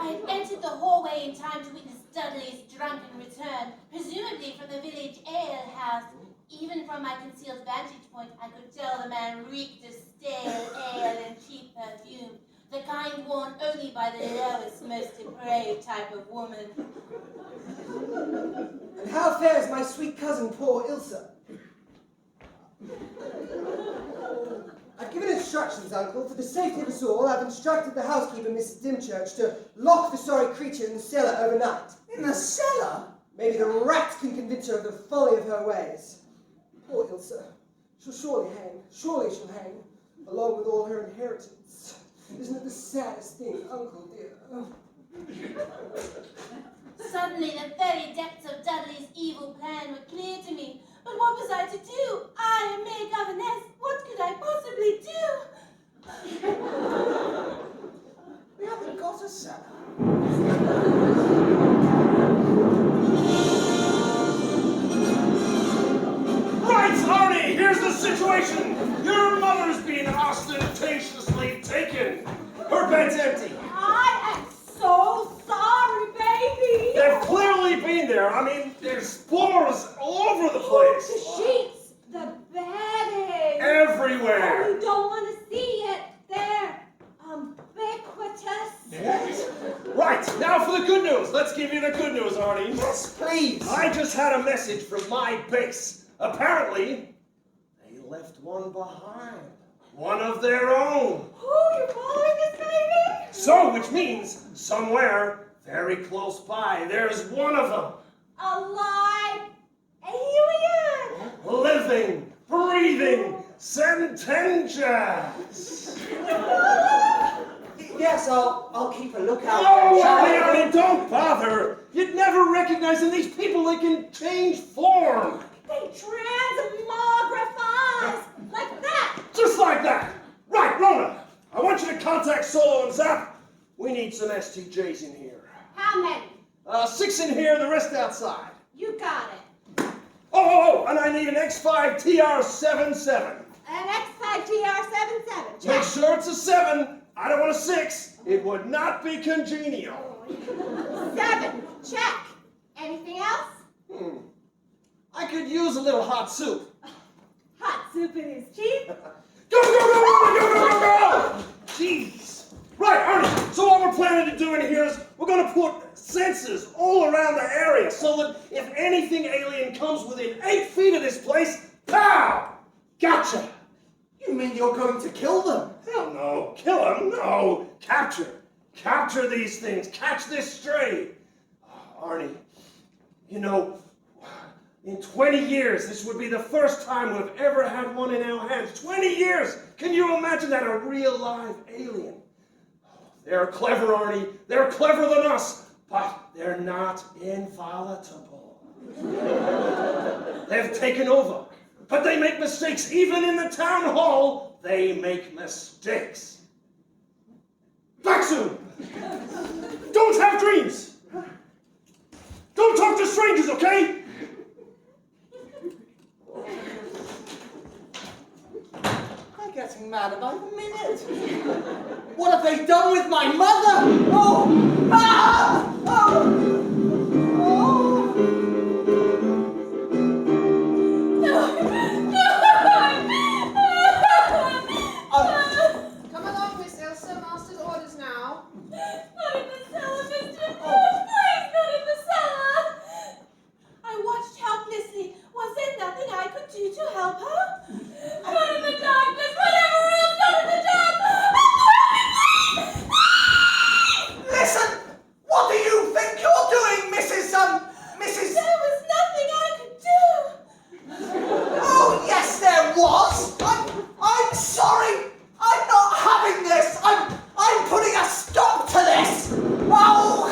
I had entered the hallway in time to witness Dudley's drunken return, presumably from the village ale house. Even from my concealed vantage point, I could tell the man reeked of stale ale and cheap perfume, the kind worn only by the lowest, most depraved type of woman. And how fares my sweet cousin, poor Ilsa? I've given instructions, Uncle. For the safety of us all, I've instructed the housekeeper, Mrs. Dimchurch, to lock the sorry creature in the cellar overnight. In the cellar? Maybe the rat can convince her of the folly of her ways. Poor Ilsa. She'll surely hang. Surely she'll hang, along with all her inheritance. Isn't it the saddest thing, Uncle dear? Suddenly, the very depths of Dudley's evil plan were clear to me. But what was I to do? I, a mere governess, what could I possibly do? We haven't got a cellar. Right, Arnie, here's the situation. Your mother's been ostentatiously taken. Her bed's empty. I am so sorry, baby. They've clearly been there. I mean, there's spores all over the place. The sheets, the bedding. Everywhere. Oh, you don't want to see it. They're ubiquitous. Right, now for the good news. Let's give you the good news, Arnie. Yes, please. I just had a message from my base. Apparently, they left one behind. One of their own. Oh, you're following this baby? So, which means somewhere very close by, there's one of them. A live alien! Living, breathing, sententious. Yes, I'll keep a lookout. Oh, Shall I? Arnie, don't bother. You'd never recognize in these people they can change form. They transmogrify like that! Just like that. Right, Rona, I want you to contact Solo and Zap. We need some STJs in here. How many? 6 in here, the rest outside. You got it. Oh, and I need an X5 TR77. An X5 TR77. Make Check. sure it's a 7. I don't want a 6. It would not be congenial. 7. Check. Anything else? I could use a little hot soup. Hot soup it is, Chief. Go, go, go, go, go, go, go, go! Jeez. Right, Arnie, so what we're planning to do in here is we're going to put sensors all around the area so that if anything alien comes within 8 feet of this place, pow! Gotcha! You mean you're going to kill them? Hell no. Kill them? No. Capture. Capture these things. Catch this stray. Oh, Arnie, you know, in 20 years, this would be the first time we've ever had one in our hands. 20 years! Can you imagine that? A real live alien. They're clever, Arnie. They're clever than us. But they're not inviolable. They've taken over. But they make mistakes. Even in the town hall, they make mistakes. Back soon. Don't have dreams. Don't talk to strangers, okay? They're getting madder by the minute. What have they done with my mother? Oh! Ah! Oh! Come along, Miss Ilsa. Master's orders now. Not in the cellar, Mr. Please, not in the cellar! I watched helplessly. Was there nothing I could do to help her? Not in the darkness, whatever else, not in the dark! Listen! What do you think you're doing, Mrs. Mrs. There was nothing I could do! Oh, yes, there was! I'm sorry! I'm not having this! I'm putting a stop to this! Oh!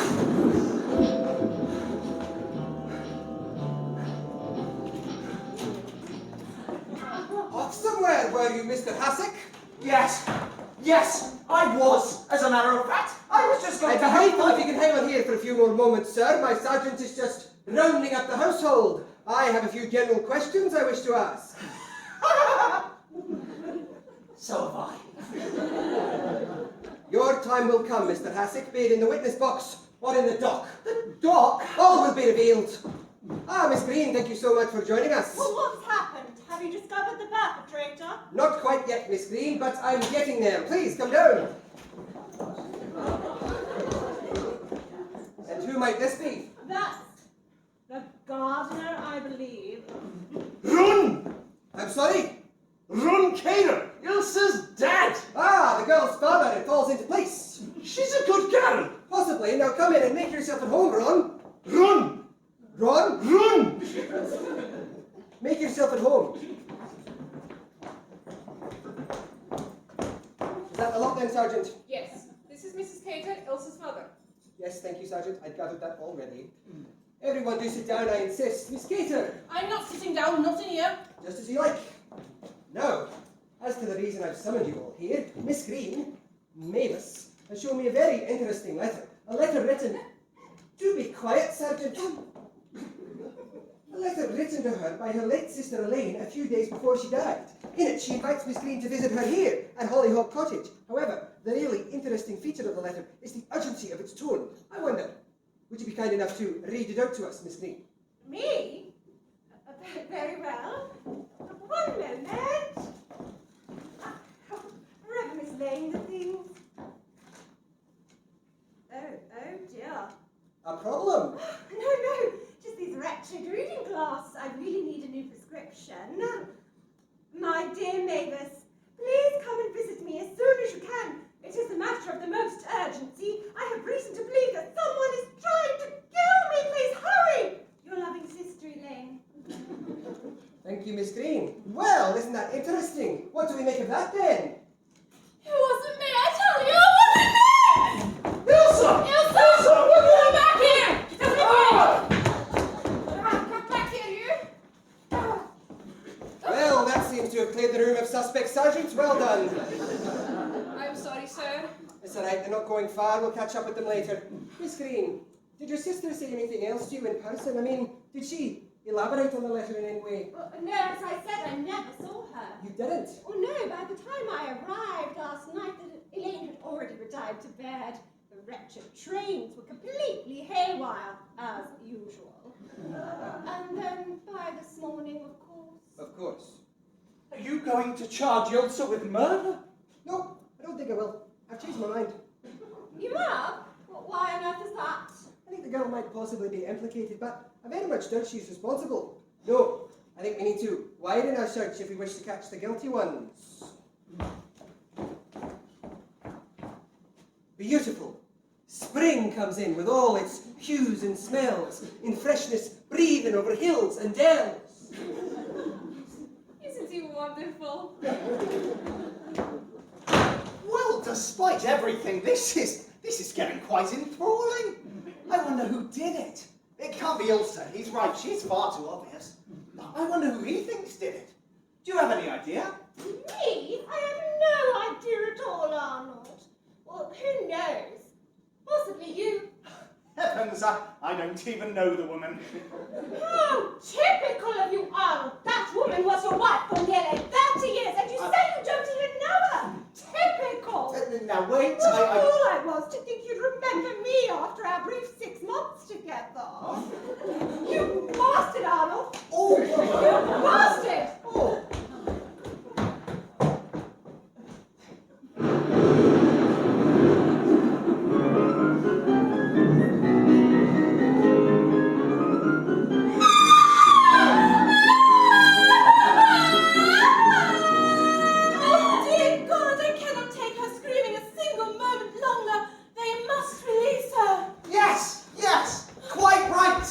Off somewhere, were you, Mr. Hasek? Yes, I was, as a matter of fact. I was just going I'd to be help grateful if you can hang on here for a few more moments, sir. My sergeant is just rounding up the household. I have a few general questions I wish to ask. So have I. Your time will come, Mr. Hasek, be it in the witness box or in the dock. The doc? All will be revealed. Ah, Miss Green, thank you so much for joining us. Well, what's happened? Have you discovered the perpetrator? Not quite yet, Miss Green, but I'm getting there. Please, come down. And who might this be? That's the gardener, I believe. Run! I'm sorry? Run, Cater! Ilsa's dad! Ah, the girl's father. It falls into place. She's a good gal! Possibly. Now come in and make yourself at home, Ron. Run! Ron, Run! make yourself at home. Is that the lot then, Sergeant? Yes. This is Mrs. Cater, Ilsa's mother. Yes, thank you, Sergeant. I'd gathered that already. Everyone do sit down, I insist. Miss Cater, I'm not sitting down, not in here. just as you like. Now, as to the reason I've summoned you all here, Miss Green, Mavis, has shown me a very interesting letter. A letter written... Do be quiet, Sergeant. A letter written to her by her late sister Elaine a few days before she died. In it, she invites Miss Green to visit her here at Hollyhock Cottage. However, the really interesting feature of the letter is the urgency of its tone. I wonder, would you be kind enough to read it out to us, Miss Green? Me? Very well. One moment. Rather mislaying the things. Oh dear. A problem? No, just these wretched reading glasses. I really need a new prescription. dear Mavis, please come and visit me as soon as you can. It is a matter of the most urgency. I have reason to believe that someone is trying to kill me. Please hurry! Your loving sister, Elaine. Thank you, Miss Green. Well, isn't that interesting? What do we make of that then? It wasn't me, I tell you, it wasn't me! Ilsa! Ilsa! Come back here! Come back here, you! Well, that seems to have cleared the room of suspect sergeants. Well done. I'm sorry, sir. It's all right, they're not going far. We'll catch up with them later. Miss Green, did your sister say anything else to you in person? I mean, did she elaborate on the letter in any way? Well, no, as I said, I never saw her. You didn't? Oh no, by the time I arrived last night, Elaine had already retired to bed. The wretched trains were completely haywire, as usual. And then by this morning, of course. Of course. Are you going to charge Ilsa with murder? No, I don't think I will. I've changed my mind. You have? Well, why on earth is that? I think the girl might possibly be implicated, but I very much doubt she's responsible. No, I think we need to widen our search if we wish to catch the guilty ones. Beautiful. Spring comes in with all its hues and smells, in freshness breathing over hills and dells. Isn't he wonderful? Well, despite everything, this is getting quite enthralling. I wonder who did it. It can't be Ilsa. He's right. She's far too obvious. I wonder who he thinks did it. Do you have any idea? Me? I have no idea at all, Arnold. Well, who knows? Possibly you. Heavens, I don't even know the woman. How typical of you, Arnold. That woman was your wife for nearly 30 years, and you say you don't even know her. Typical. Now wait, What a fool I was to think you'd remember me after our brief 6 months together. You bastard, Arnold. Oh, You bastard. oh. Yes, yes, quite right.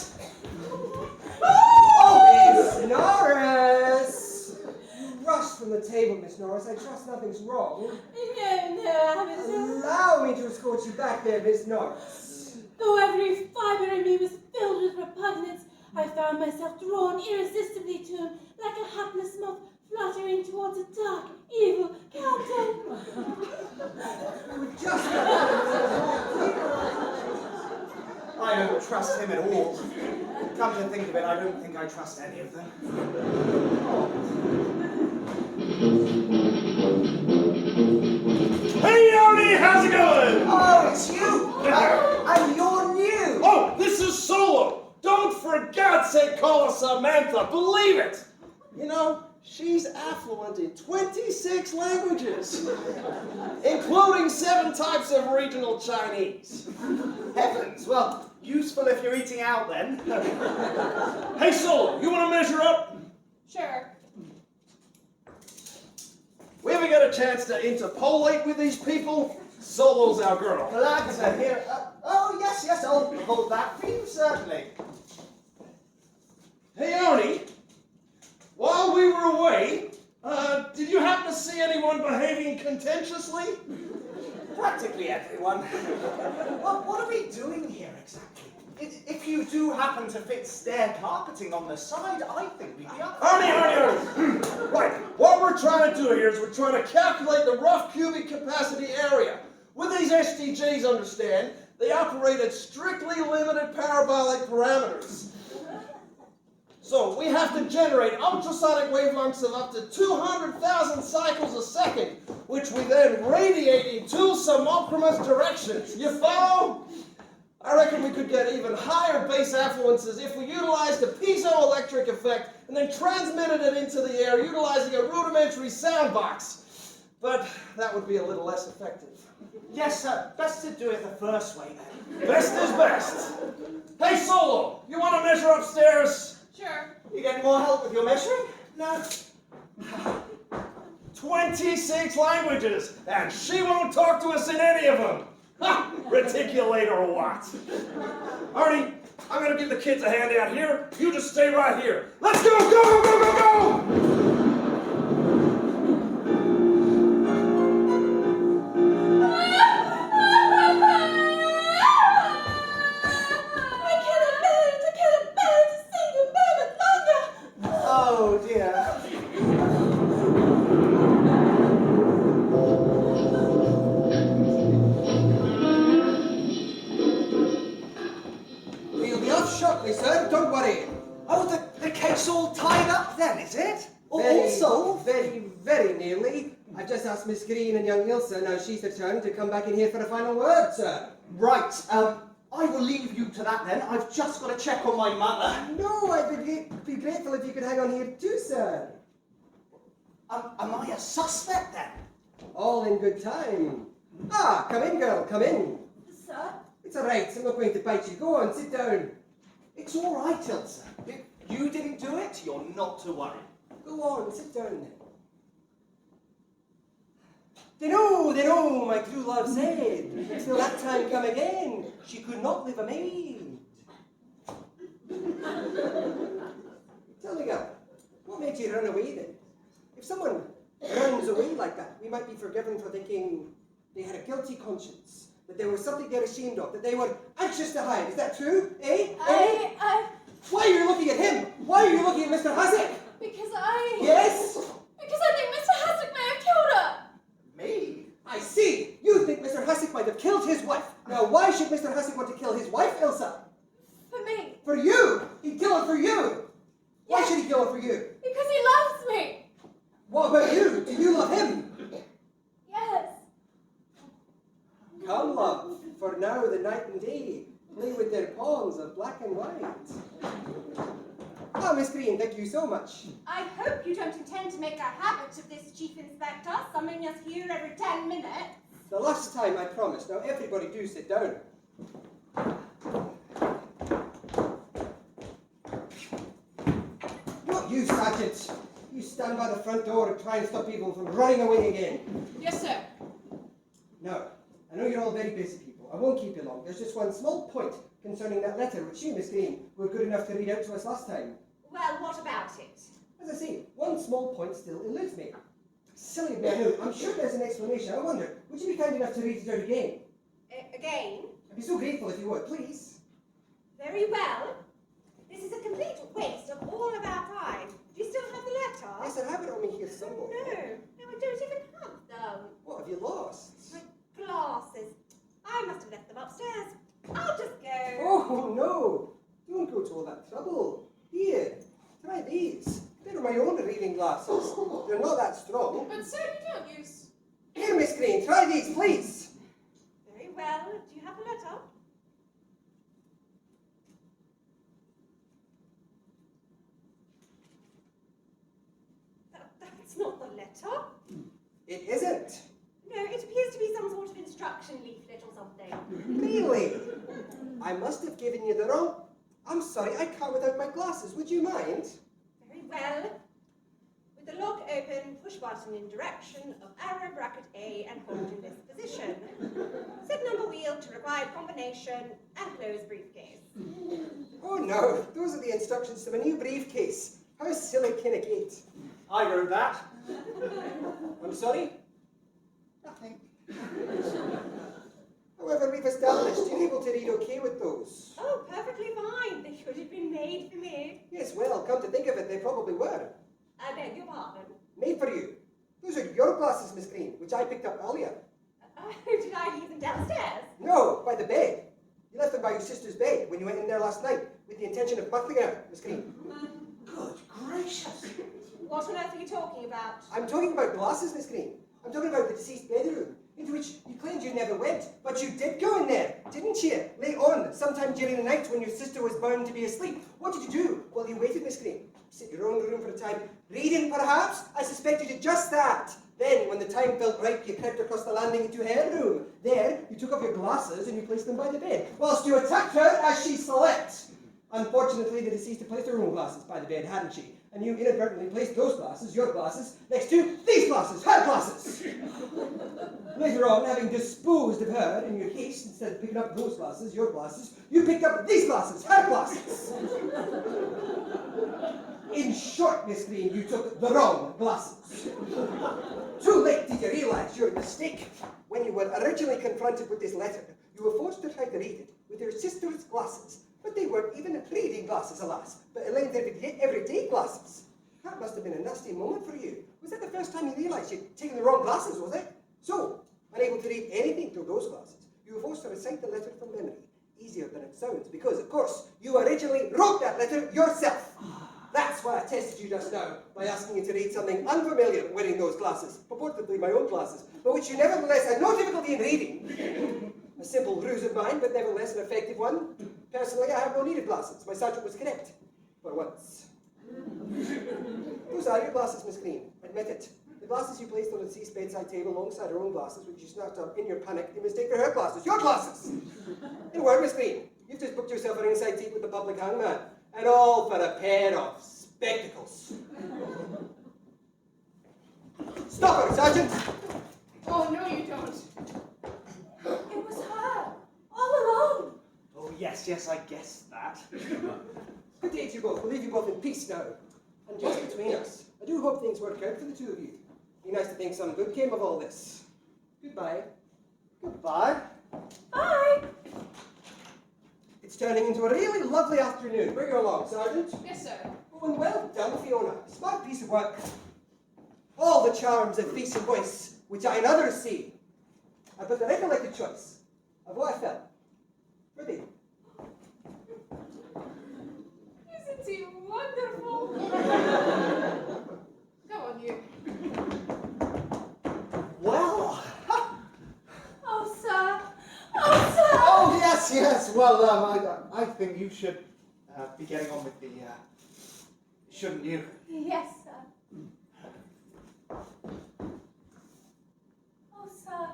Miss Norris! You rushed from the table, Miss Norris. I trust nothing's wrong. No, Allow me to escort you back there, Miss Norris. Though every fibre in me was filled with repugnance, I found myself drawn irresistibly to him like a hapless moth fluttering towards a dark, evil captain. You were just I don't trust him at all. Come to think of it, I don't think I trust any of them. Hey, Yoni, how's it going? Oh, it's you! And you're new! Oh, this is Solo. Don't for God's sake call her Samantha. Believe it. You know, she's affluent in 26 languages, including 7 types of regional Chinese. Heavens, well, useful if you're eating out then. Hey, Solo, you want to measure up? Sure. We ever get a chance to interpolate with these people? Solo's our girl. Glad to hear. Oh, yes, I'll hold that for you, certainly. Hey, Yoni, while we were away, did you happen to see anyone behaving contentiously? Practically everyone. What are we doing here exactly? If you do happen to fit stair carpeting on the side, I think we'd be up. Ernie! Right, what we're trying to do here is we're trying to calculate the rough cubic capacity area. With these STGs, understand, they operate at strictly limited parabolic parameters. So we have to generate ultrasonic wavelengths of up to 200,000 cycles a second, which we then radiate in 2 simulcromous directions. You follow? I reckon we could get even higher base affluences if we utilized a piezoelectric effect and then transmitted it into the air utilizing a rudimentary sound box. But that would be a little less effective. Yes, sir. Best to do it the first way then. Best is best. Hey, Solo, you want to measure upstairs? Sure. You get more help with your measuring? No. 26 languages, and she won't talk to us in any of them. Ha! Reticulate or what? Arnie, I'm gonna give the kids a hand out here. You just stay right here. Let's go, go, go, go, go, go! Oh dear. We'll be off shortly, sir. Don't worry. Oh, the cake's all tied up then, is it? All Very, solved? very nearly. I've just asked Miss Green and young Ilsa, now she's returned, to come back in here for a final word, sir. Right, I will leave you to that then. I've just got to check on my mother. No, I'd be grateful if you could hang on here too, sir. Am I a suspect then? All in good time. Ah, come in, girl, come in. Sir? It's all right, I'm not going to bite you. Go on, sit down. It's all right, Ilsa. If you didn't do it, you're not to worry. Go on, sit down then. They know, my true love said, till that time come again, she could not live a maid. Tell me, girl, what made you run away then? If someone runs away like that, we might be forgiven for thinking they had a guilty conscience, that there was something they're ashamed of, that they were anxious to hide. Is that true? Eh? Why are you looking at him? Why are you looking at Mr. Hasek? Because I... Yes? Because I think Mr. Hasek may have killed her. Me? I see. You think Mr. Hasek might have killed his wife. Now, why should Mr. Hasek want to kill his wife, Ilsa? For me. For you. He'd kill her for you. Why should he kill her for you? Because he loves me. What about you? Do you love him? Yes. Come, love, for now the night and day play with their pawns of black and white. Ah, Miss Green, thank you so much. I hope you don't intend to make a habit of this, Chief Inspector, summoning us here every 10 minutes. The last time, I promise. Now, everybody do sit down. Not you, Sergeant. You stand by the front door and try and stop people from running away again. Yes, sir. Now, I know you're all very busy people. I won't keep you long. There's just one small point concerning that letter which you, Miss Green, were good enough to read out to us last time. Well, what about it? As I say, one small point still eludes me. Silly of me, I know. I'm sure there's an explanation. I wonder, would you be kind enough to read it out again? Again? I'd be so grateful if you would, please. Very well. This is a complete waste of all of our time. Do you still have the letter? Yes, I have it on me here somewhere. No, I don't even have them. What have you lost? My glasses. I must have left them upstairs. I'll just go. Oh, no. Don't go to all that trouble. Here, try these. They're my own reading glasses. They're not that strong. But sir, you don't use... Here, Miss Green, try these, please. Very well. Do you have the letter? That's not the letter. It isn't. No, it appears to be some sort of instruction leaflet or something. Really? I must have given you the wrong... I'm sorry, I can't without my glasses. Would you mind? Very well. With the lock open, push button in direction of arrow bracket A and hold in this position. Set number wheel to required combination and close briefcase. Oh no, those are the instructions to my new briefcase. How silly can it get? I wrote that. I'm sorry? Nothing. However, we've established you're able to read okay with those. Oh, perfectly fine. They should have been made for me. Yes, well, come to think of it, they probably were. I beg your pardon. Made for you. Those are your glasses, Miss Green, which I picked up earlier. Oh, did I leave them downstairs? No, by the bed. You left them by your sister's bed when you went in there last night with the intention of buckling her, Miss Green. Good gracious. What on earth are you talking about? I'm talking about glasses, Miss Green. I'm talking about the deceased bedroom, into which you claimed you never went, but you did go in there, didn't you? Late on, sometime during the night when your sister was bound to be asleep. What did you do while you waited, Miss Green? Sit in your own room for a time, reading perhaps? I suspect you did just that. Then, when the time felt right, you crept across the landing into her room. There, you took off your glasses and you placed them by the bed, whilst you attacked her as she slept. Unfortunately, the deceased had placed her own glasses by the bed, hadn't she? and you inadvertently placed those glasses, your glasses, next to these glasses, her glasses. Later on, having disposed of her in your haste, instead of picking up those glasses, your glasses, you picked up these glasses, her glasses. In short, Miss Green, you took the wrong glasses. Too late did you realise your mistake. When you were originally confronted with this letter, you were forced to try to read it with your sister's glasses. But they weren't even reading glasses, alas, but Elaine's everyday glasses. That must have been a nasty moment for you. Was that the first time you realised you'd taken the wrong glasses, was it? So, unable to read anything through those glasses, you were forced to recite the letter from memory. Easier than it sounds, because, of course, you originally wrote that letter yourself. That's why I tested you just now, by asking you to read something unfamiliar wearing those glasses, purportedly my own glasses, but which you nevertheless had no difficulty in reading. A simple ruse of mine, but nevertheless an effective one. Personally, I have no need of glasses. My sergeant was correct. For once. Those are your glasses, Miss Green. Admit it. The glasses you placed on the deceased bedside table alongside her own glasses, which you snatched up in your panic, you mistake for her glasses. Your glasses! In a word, Miss Green, you've just booked yourself an inside seat with the public hangman. And all for a pair of spectacles. Stop her, Sergeant! Oh, no, you don't. It was her, all along. Oh, yes, I guessed that. Good day to you both. We'll leave you both in peace now. And just between us, I do hope things work out for the two of you. Be nice to think some good came of all this. Goodbye. Goodbye. Bye. It's turning into a really lovely afternoon. Bring her along, Sergeant. Yes, sir. Oh, and well done, Fiona. Smart piece of work. All the charms of face and voice, which I in others see. But the recollected choice of what I felt. Ready? Isn't he wonderful? Go on, you. Well. Oh, sir. Oh, sir. Oh, yes. Well, I think you should be getting on with the, shouldn't you? Yes, sir. Oh, sir.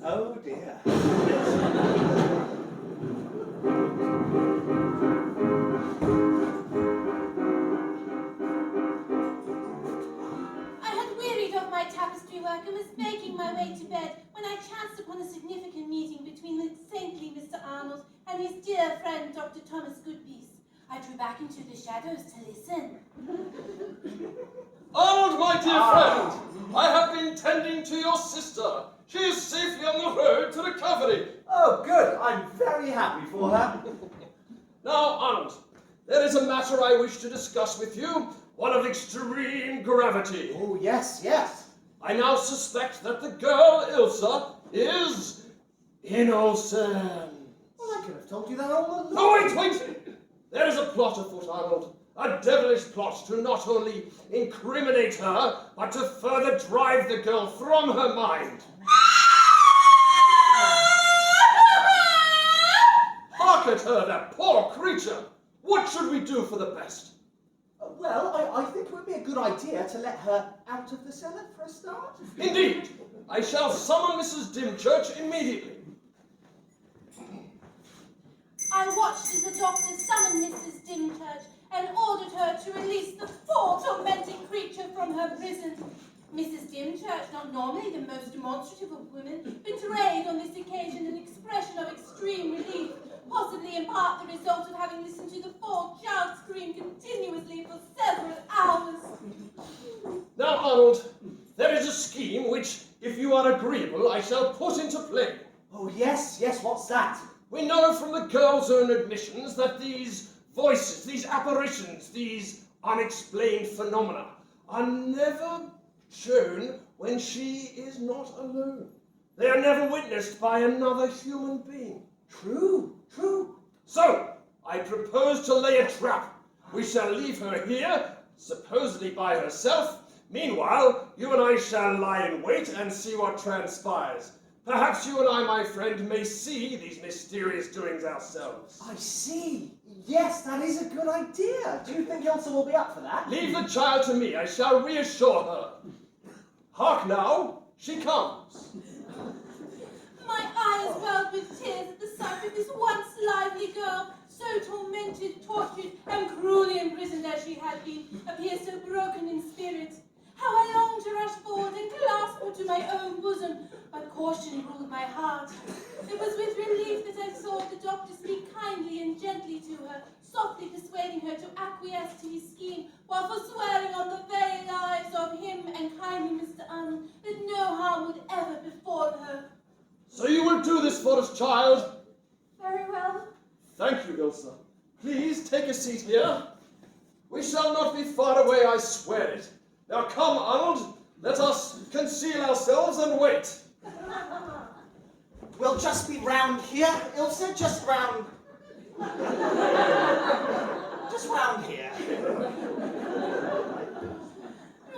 Oh, dear. I had wearied of my tapestry work and was making my way to bed when I chanced upon a significant meeting between the saintly Mr. Arnold and his dear friend Dr. Thomas Goodpeace. I drew back into the shadows to listen. Arnold, my dear friend, I have been tending to your sister. She is safely on the road to recovery. Oh, good. I'm very happy for her. Now, Arnold, there is a matter I wish to discuss with you, one of extreme gravity. Oh, yes. I now suspect that the girl, Ilsa, is innocent. Well, I could have told you that all along. No, wait! There is a plot afoot, Arnold. A devilish plot to not only incriminate her, but to further drive the girl from her mind. Hark at her, that poor creature! What should we do for the best? Well, I think it would be a good idea to let her out of the cellar for a start. Indeed! I shall summon Mrs. Dimchurch immediately. I watched as the doctor summoned Mrs. Dimchurch and ordered her to release the poor tormenting creature from her prison. Mrs. Dimchurch, not normally the most demonstrative of women, betrayed on this occasion an expression of extreme relief, possibly in part the result of having listened to the poor child scream continuously for several hours. Now, Arnold, there is a scheme which, if you are agreeable, I shall put into play. Oh, yes, what's that? We know from the girl's own admissions that these voices, these apparitions, these unexplained phenomena are never shown when she is not alone. They are never witnessed by another human being. True. So, I propose to lay a trap. We shall leave her here, supposedly by herself. Meanwhile, you and I shall lie in wait and see what transpires. Perhaps you and I, my friend, may see these mysterious doings ourselves. I see. Yes, that is a good idea. Do you think Ilsa will be up for that? Leave the child to me. I shall reassure her. Hark now, she comes. My eyes welled with tears at the sight of this once lively girl, so tormented, tortured, and cruelly imprisoned as she had been, appears so broken in spirit. How I longed to rush forward and clasp her to my own bosom, but caution ruled my heart. It was with relief that I saw the doctor speak kindly and gently to her, softly persuading her to acquiesce to his scheme, while forswearing on the very lives of him and kindly Mr. Arnold that no harm would ever befall her. So you will do this for us, child? Very well. Thank you, Ilsa. Please take a seat here. We shall not be far away, I swear it. Now come, Arnold, let us conceal ourselves and wait. We'll just be round here, Ilse, just round. Just round here.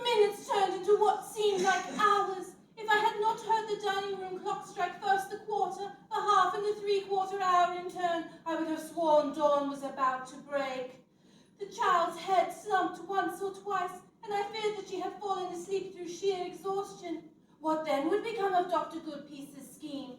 Minutes turned into what seemed like hours. If I had not heard the dining room clock strike first the quarter, the half, and the three-quarter hour in turn, I would have sworn dawn was about to break. The child's head slumped once or twice, and I feared that she had fallen asleep through sheer exhaustion. What then would become of Dr. Goodpeace's scheme?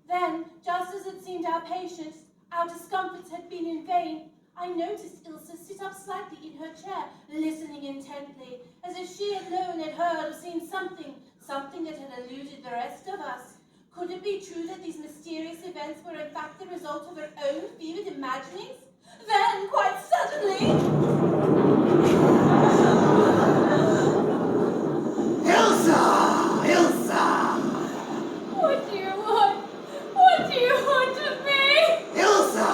Then, just as it seemed our patience, our discomforts had been in vain, I noticed Ilse sit up slightly in her chair, listening intently, as if she alone had heard or seen something that had eluded the rest of us. Could it be true that these mysterious events were in fact the result of her own fevered imaginings? Then, quite suddenly... Ilsa! Ilsa! What do you want? What do you want of me? Ilsa!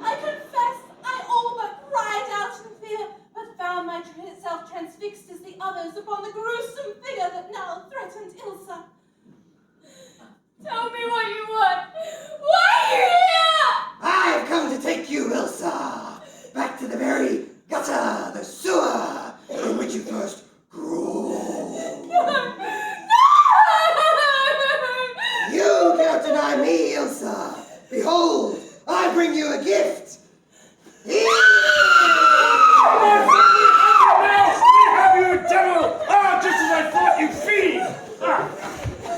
I confess I all but cried out in fear, but found myself transfixed as the others upon the gruesome figure that now threatened Ilsa. Tell me what you want. Why are you here? I have come to take you, Ilsa, back to the very gutter, the sewer, in which you first grew. You cannot deny me, Ilsa. Behold, I bring you a gift. We have you, devil! Ah, just as I thought, you fiend!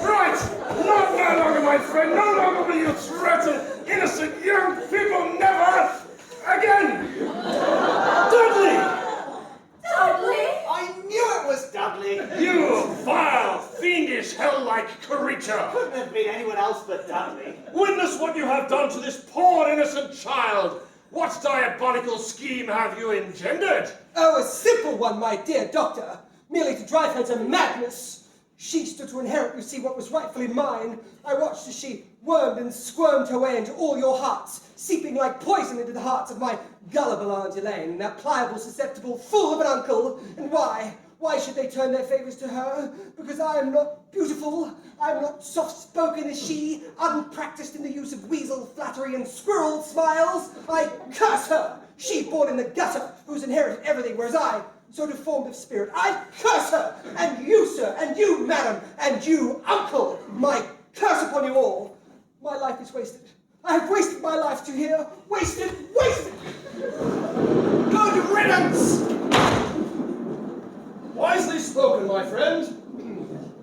Right! Not no longer, my friend, no longer will you threaten innocent young people, never again! Dudley! Dudley? I knew it was Dudley. You vile, fiendish, hell-like creature! Couldn't have been anyone else but Dudley. Witness what you have done to this poor innocent child! What diabolical scheme have you engendered? Oh, a simple one, my dear doctor. Merely to drive her to madness. She stood to inherit, you see, what was rightfully mine. I watched as she wormed and squirmed her way into all your hearts, seeping like poison into the hearts of my gullible Aunt Elaine, that pliable, susceptible fool of an uncle. And why? Why should they turn their favours to her? Because I am not beautiful, I am not soft-spoken as she, unpractised in the use of weasel flattery and squirrel smiles. I curse her, she born in the gutter, who's inherited everything, whereas I, so deformed of spirit, I curse her, and you, sir, and you, madam, and you, uncle, my curse upon you all. My life is wasted. I have wasted my life to here. Wasted, wasted! Good riddance! Wisely spoken, my friend.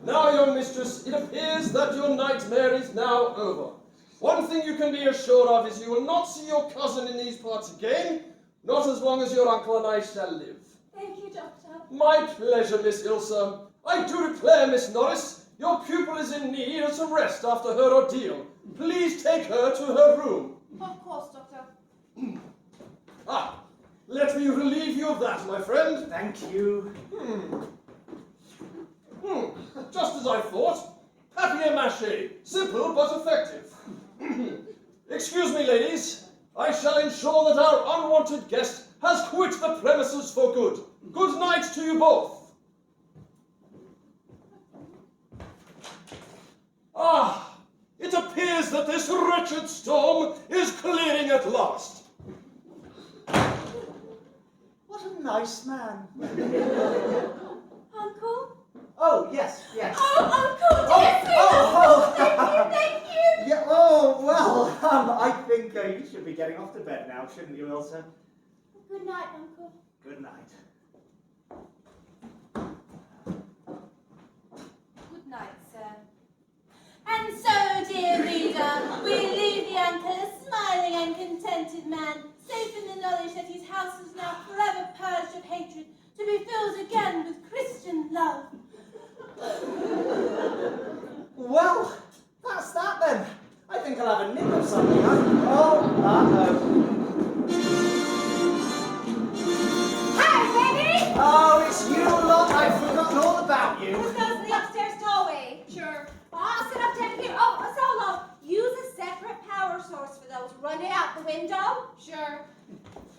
Now, young mistress, it appears that your nightmare is now over. One thing you can be assured of is you will not see your cousin in these parts again, not as long as your uncle and I shall live. Thank you, Doctor. My pleasure, Miss Ilsa. I do declare, Miss Norris, your pupil is in need of some rest after her ordeal. Please take her to her room. Of course, Doctor. Ah, let me relieve you of that, my friend. Thank you. Just as I thought. Papier-mâché. Simple but effective. Excuse me, ladies. I shall ensure that our unwanted guest has quit the premises for good. Good night to you both. Ah, it appears that this wretched storm is clearing at last. What a nice man. Uncle? Oh, yes, yes. Oh, Uncle, dear thank you. Yeah, oh, well, I think you should be getting off to bed now, shouldn't you, Ilsa? Good night, Uncle. Good night. Good night, sir. And so, dear reader, we leave the uncle window? Sure.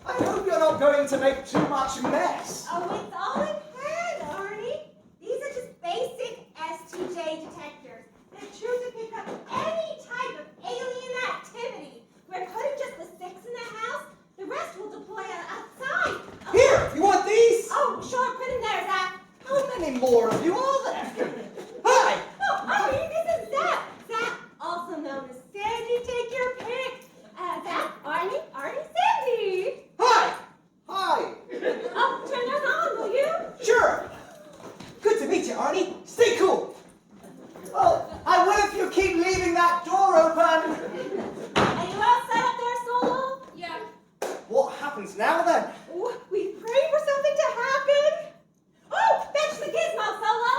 I hope you're not going to make too much mess. Oh, it's all in hand, Arnie. These are just basic STJ detectors. They're true to pick up any type of alien activity. We're putting just the 6 in the house. The rest will deploy outside. Here, you want these? Oh, sure, put in there, Zach. How many more of you are there? Hi! Oh, Arnie, this is Zach. Zach, also known as Sandy. Take your pick. Zach, Arnie, Sandy. Hi! Hi. Oh, turn us on, will you? Sure! Good to meet you, Arnie. Stay cool! Well, I will if you keep leaving that door open. Are you all set up there, Solo? Yeah. What happens now then? Ooh, we pray for something to happen. Oh, fetch the gizmo, Solo.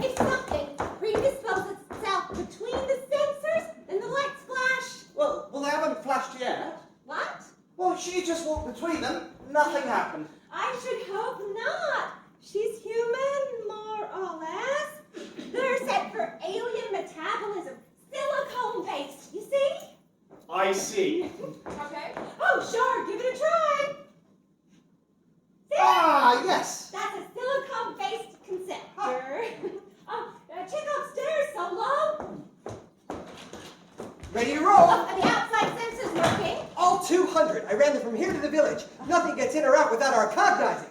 If something predisposes itself between the sensors, then the lights flash. Well, they haven't flashed yet. What? Well, she just walked between them. Nothing happened. I should hope not. She's human, more or less. They're set for alien metabolism, silicone-based, you see? I see. Okay. Oh, sure, give it a try. See? Ah, yes. That's a silicone-based conceptor. Check upstairs, Solo. Ready to roll? Are the outside sensors working? All 200. I ran them from here to the village. Nothing gets in or out without our cognizing.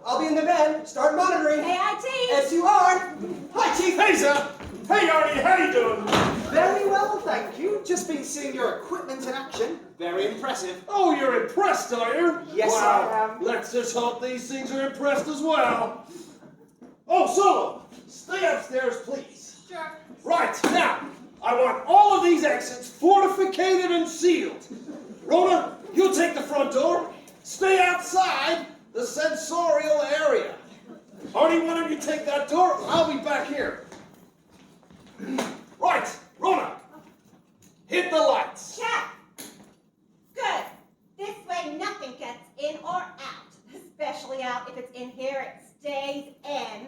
I'll be in the van. Start monitoring. AIT. As you are. Hi, Chief. Hey, Zach. Hey, Arnie, how you doing? Very well, thank you. Just been seeing your equipment in action. Very impressive. Oh, you're impressed, are you? Yes, wow. I am. Let's just hope these things are impressed as well. Oh, Solo, stay upstairs, please. Sure. Right, now, I want all of these exits fortificated and sealed. Rhoda, you take the front door. Stay outside the sensorial area. Arnie, why don't you take that door? I'll be back here. Right, Rhoda, hit the lights. Check. Good. This way nothing gets in or out. Especially out if it's in here, it stays in.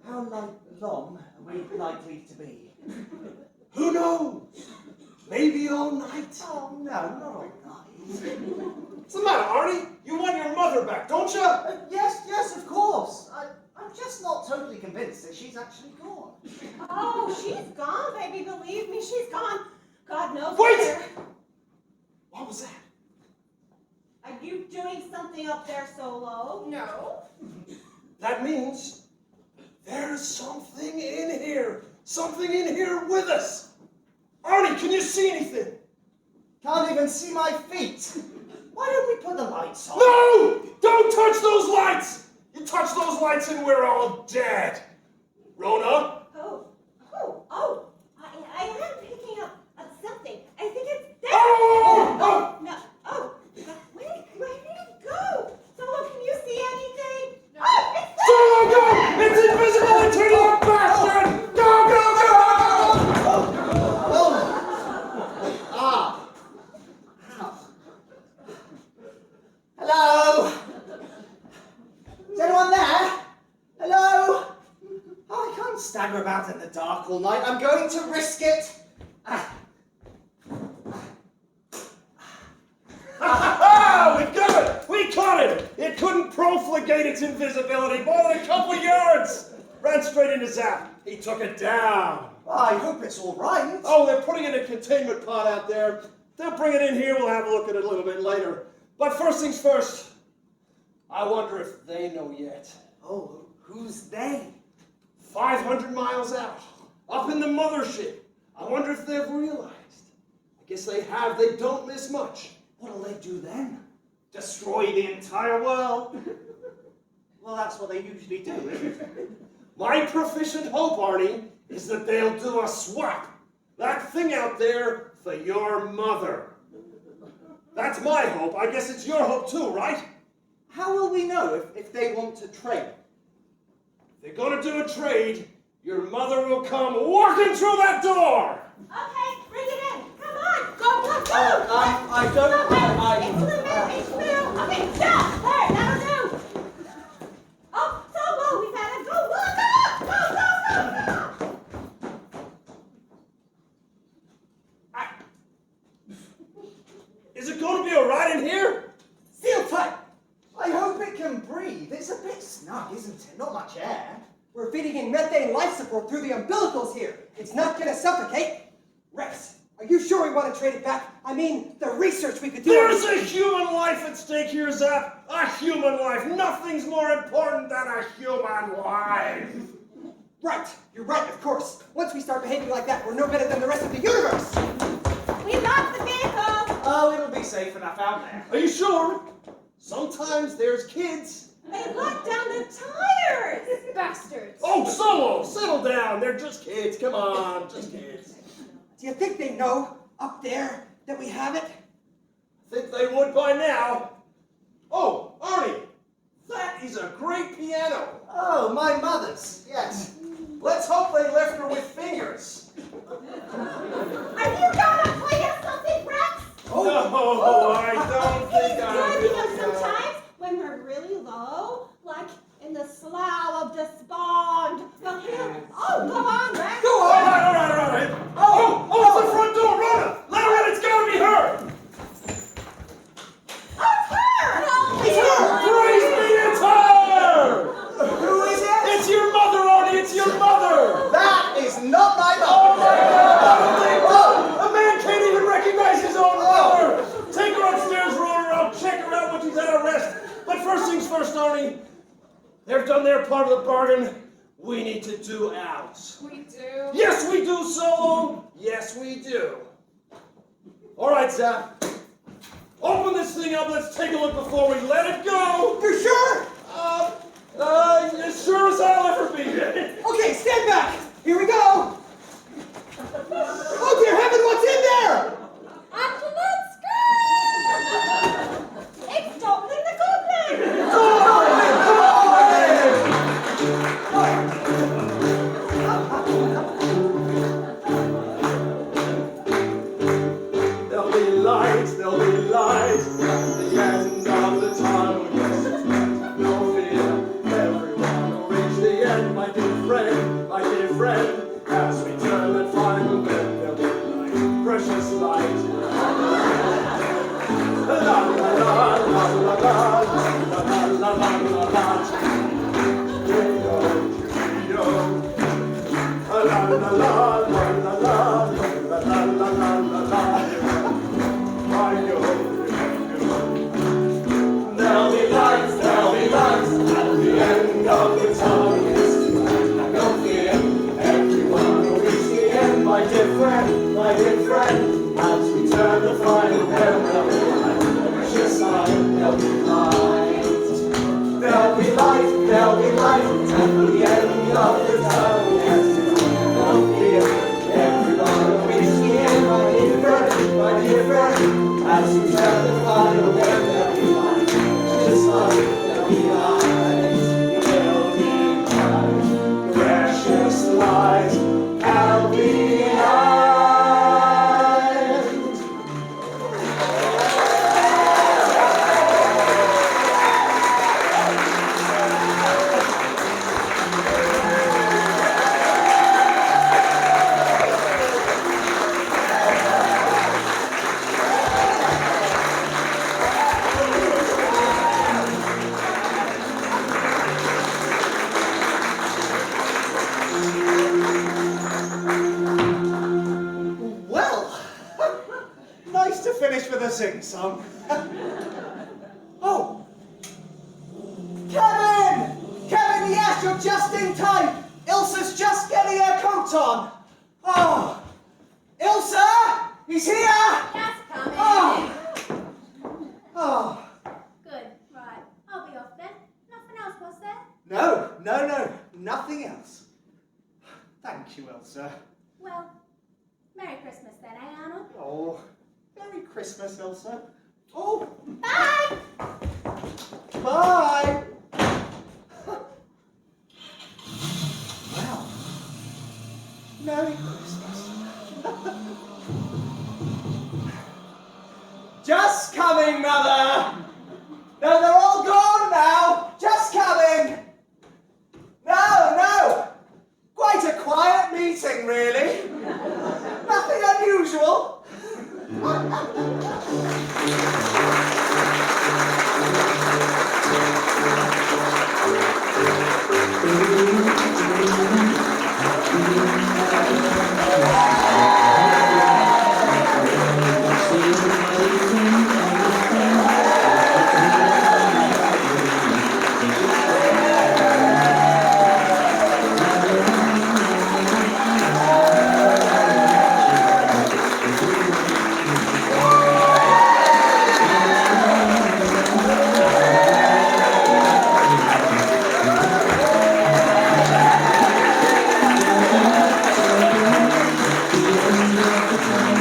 How long are we likely to be? Who knows? Maybe all night. Oh, no, not all night. What's the matter, Arnie? You want your mother back, don't you? Yes, of course. I'm just not totally convinced that she's actually gone. Oh, she's gone, baby. Believe me, she's gone. God knows Wait! where. What was that? Are you doing something up there, Solo? No. That means there's something in here. Something in here with us. Arnie, can you see anything? Can't even see my feet. Why don't we put the lights on? No! Don't touch those lights! You touch those lights and we're all dead. Rona? Oh, I am picking up something. I think it's there. Oh! No. Oh, where did it go? Solo, can you see anything? No. Oh, it's there. Solo, go! It's invisible until you're bastard! Go, go, go! Ah. Ow. Hello? Is anyone there? Hello? Oh, I can't stagger about in the dark all night. I'm going to risk it. We got it! We caught it! It couldn't profligate its invisibility more than a couple yards! Ran straight into Zap. He took it down. I hope it's all right. Oh, they're putting it in a containment pod out there. They'll bring it in here. We'll have a look at it a little bit later. But first things first, I wonder if they know yet. Oh, who's they? 500 miles out, up in the mothership. I wonder if they've realized. I guess they have. They don't miss much. What'll they do then? Destroy the entire world? Well, that's what they usually do, isn't it? My proficient hope, Arnie, is that they'll do a swap. That thing out there for your mother. That's my hope. I guess it's your hope too, right? How will we know if they want to trade? If they're going to do a trade, your mother will come walking through that door. Okay, bring it in. Come on. Go. I don't... It's Lou. Okay, stop. There, that'll do. going to be alright in here? Seal tight! I hope it can breathe. It's a bit snug, isn't it? Not much air. We're feeding in methane life support through the umbilicals here. It's not gonna suffocate. Rex, are you sure we want to trade it back? I mean, the research we could do. There's a human life at stake here, Zap. A human life. Nothing's more important than a human life. Right, you're right, of course. Once we start behaving like that, we're no better than the rest of the universe. We locked the vehicle. Oh, it'll be safe enough out there. Are you sure? Sometimes there's kids. They locked down the tires. Bastards. Oh, Solo, settle down. They're just kids. Come on, just kids. Do you think they know up there that we have it? Think they would by now. Oh, Arnie, that is a great piano. Oh, my mother's. Yes. Let's hope they left her with fingers. Are you gonna play us something, Rex? No, I don't think It's I good, will. you know, sometimes when we're really low, like in the slough of despond, we'll hear, oh, go on, Rex. Go All on! right. Oh, it's the front door, Rhoda. Let her in, it's gotta be her. Oh, it's her! It's her! Praise be, it's her. Who is it? It's your mother, Arnie, it's your mother. That is not my Oh mother. my God! A man can't even recognize his own mother! Take her upstairs, roll her out, check her out when she's at rest. But first things first, Arnie. They've done their part of the bargain. We need to do ours. We do. Yes, we do, Solo. Yes, we do. All right, Zap. Open this thing up. Let's take a look before we let it go. You're sure? As sure as I'll ever be. Okay, stand back. Here we go. Oh dear heaven, what's in there? It's Goblin the Goblin! There'll be light at the end of the tunnel. Yes, it's right, no fear. Everyone will reach the end, my dear friend. As we turn that final bend, there'll be light, precious light. La la la la la la la la la la la. La la la la la la la la la la. There'll be lights at the end of the tunnel. Yes, no fear, everyone will reach the end, my dear friend. As we turn the final bend, there'll be light, precious light, there'll be light. There'll be light at the end of the tunnel. Yes, no fear, everyone will reach the end, my dear friend. As we turn the final bend, there'll be light, just like there'll be light, precious light, at the end. Well, nice to finish with a sing-song. Oh. Kevin! Kevin, yes, you're just in time. Ilsa's just getting her coat on. Oh. Ilsa! He's here! Just coming. Oh. Oh. Good, right. I'll be off then. Nothing else, was there? No, nothing else. Thank you, Ilsa. Well, Merry Christmas then, eh, Arnold? Oh, Merry Christmas, Ilsa. Oh, Bye! bye! Well, Merry Christmas. Just coming, Mother! No, they're all gone now! Just coming! No! Quite a quiet meeting, really. Nothing unusual. The end of the tunnel.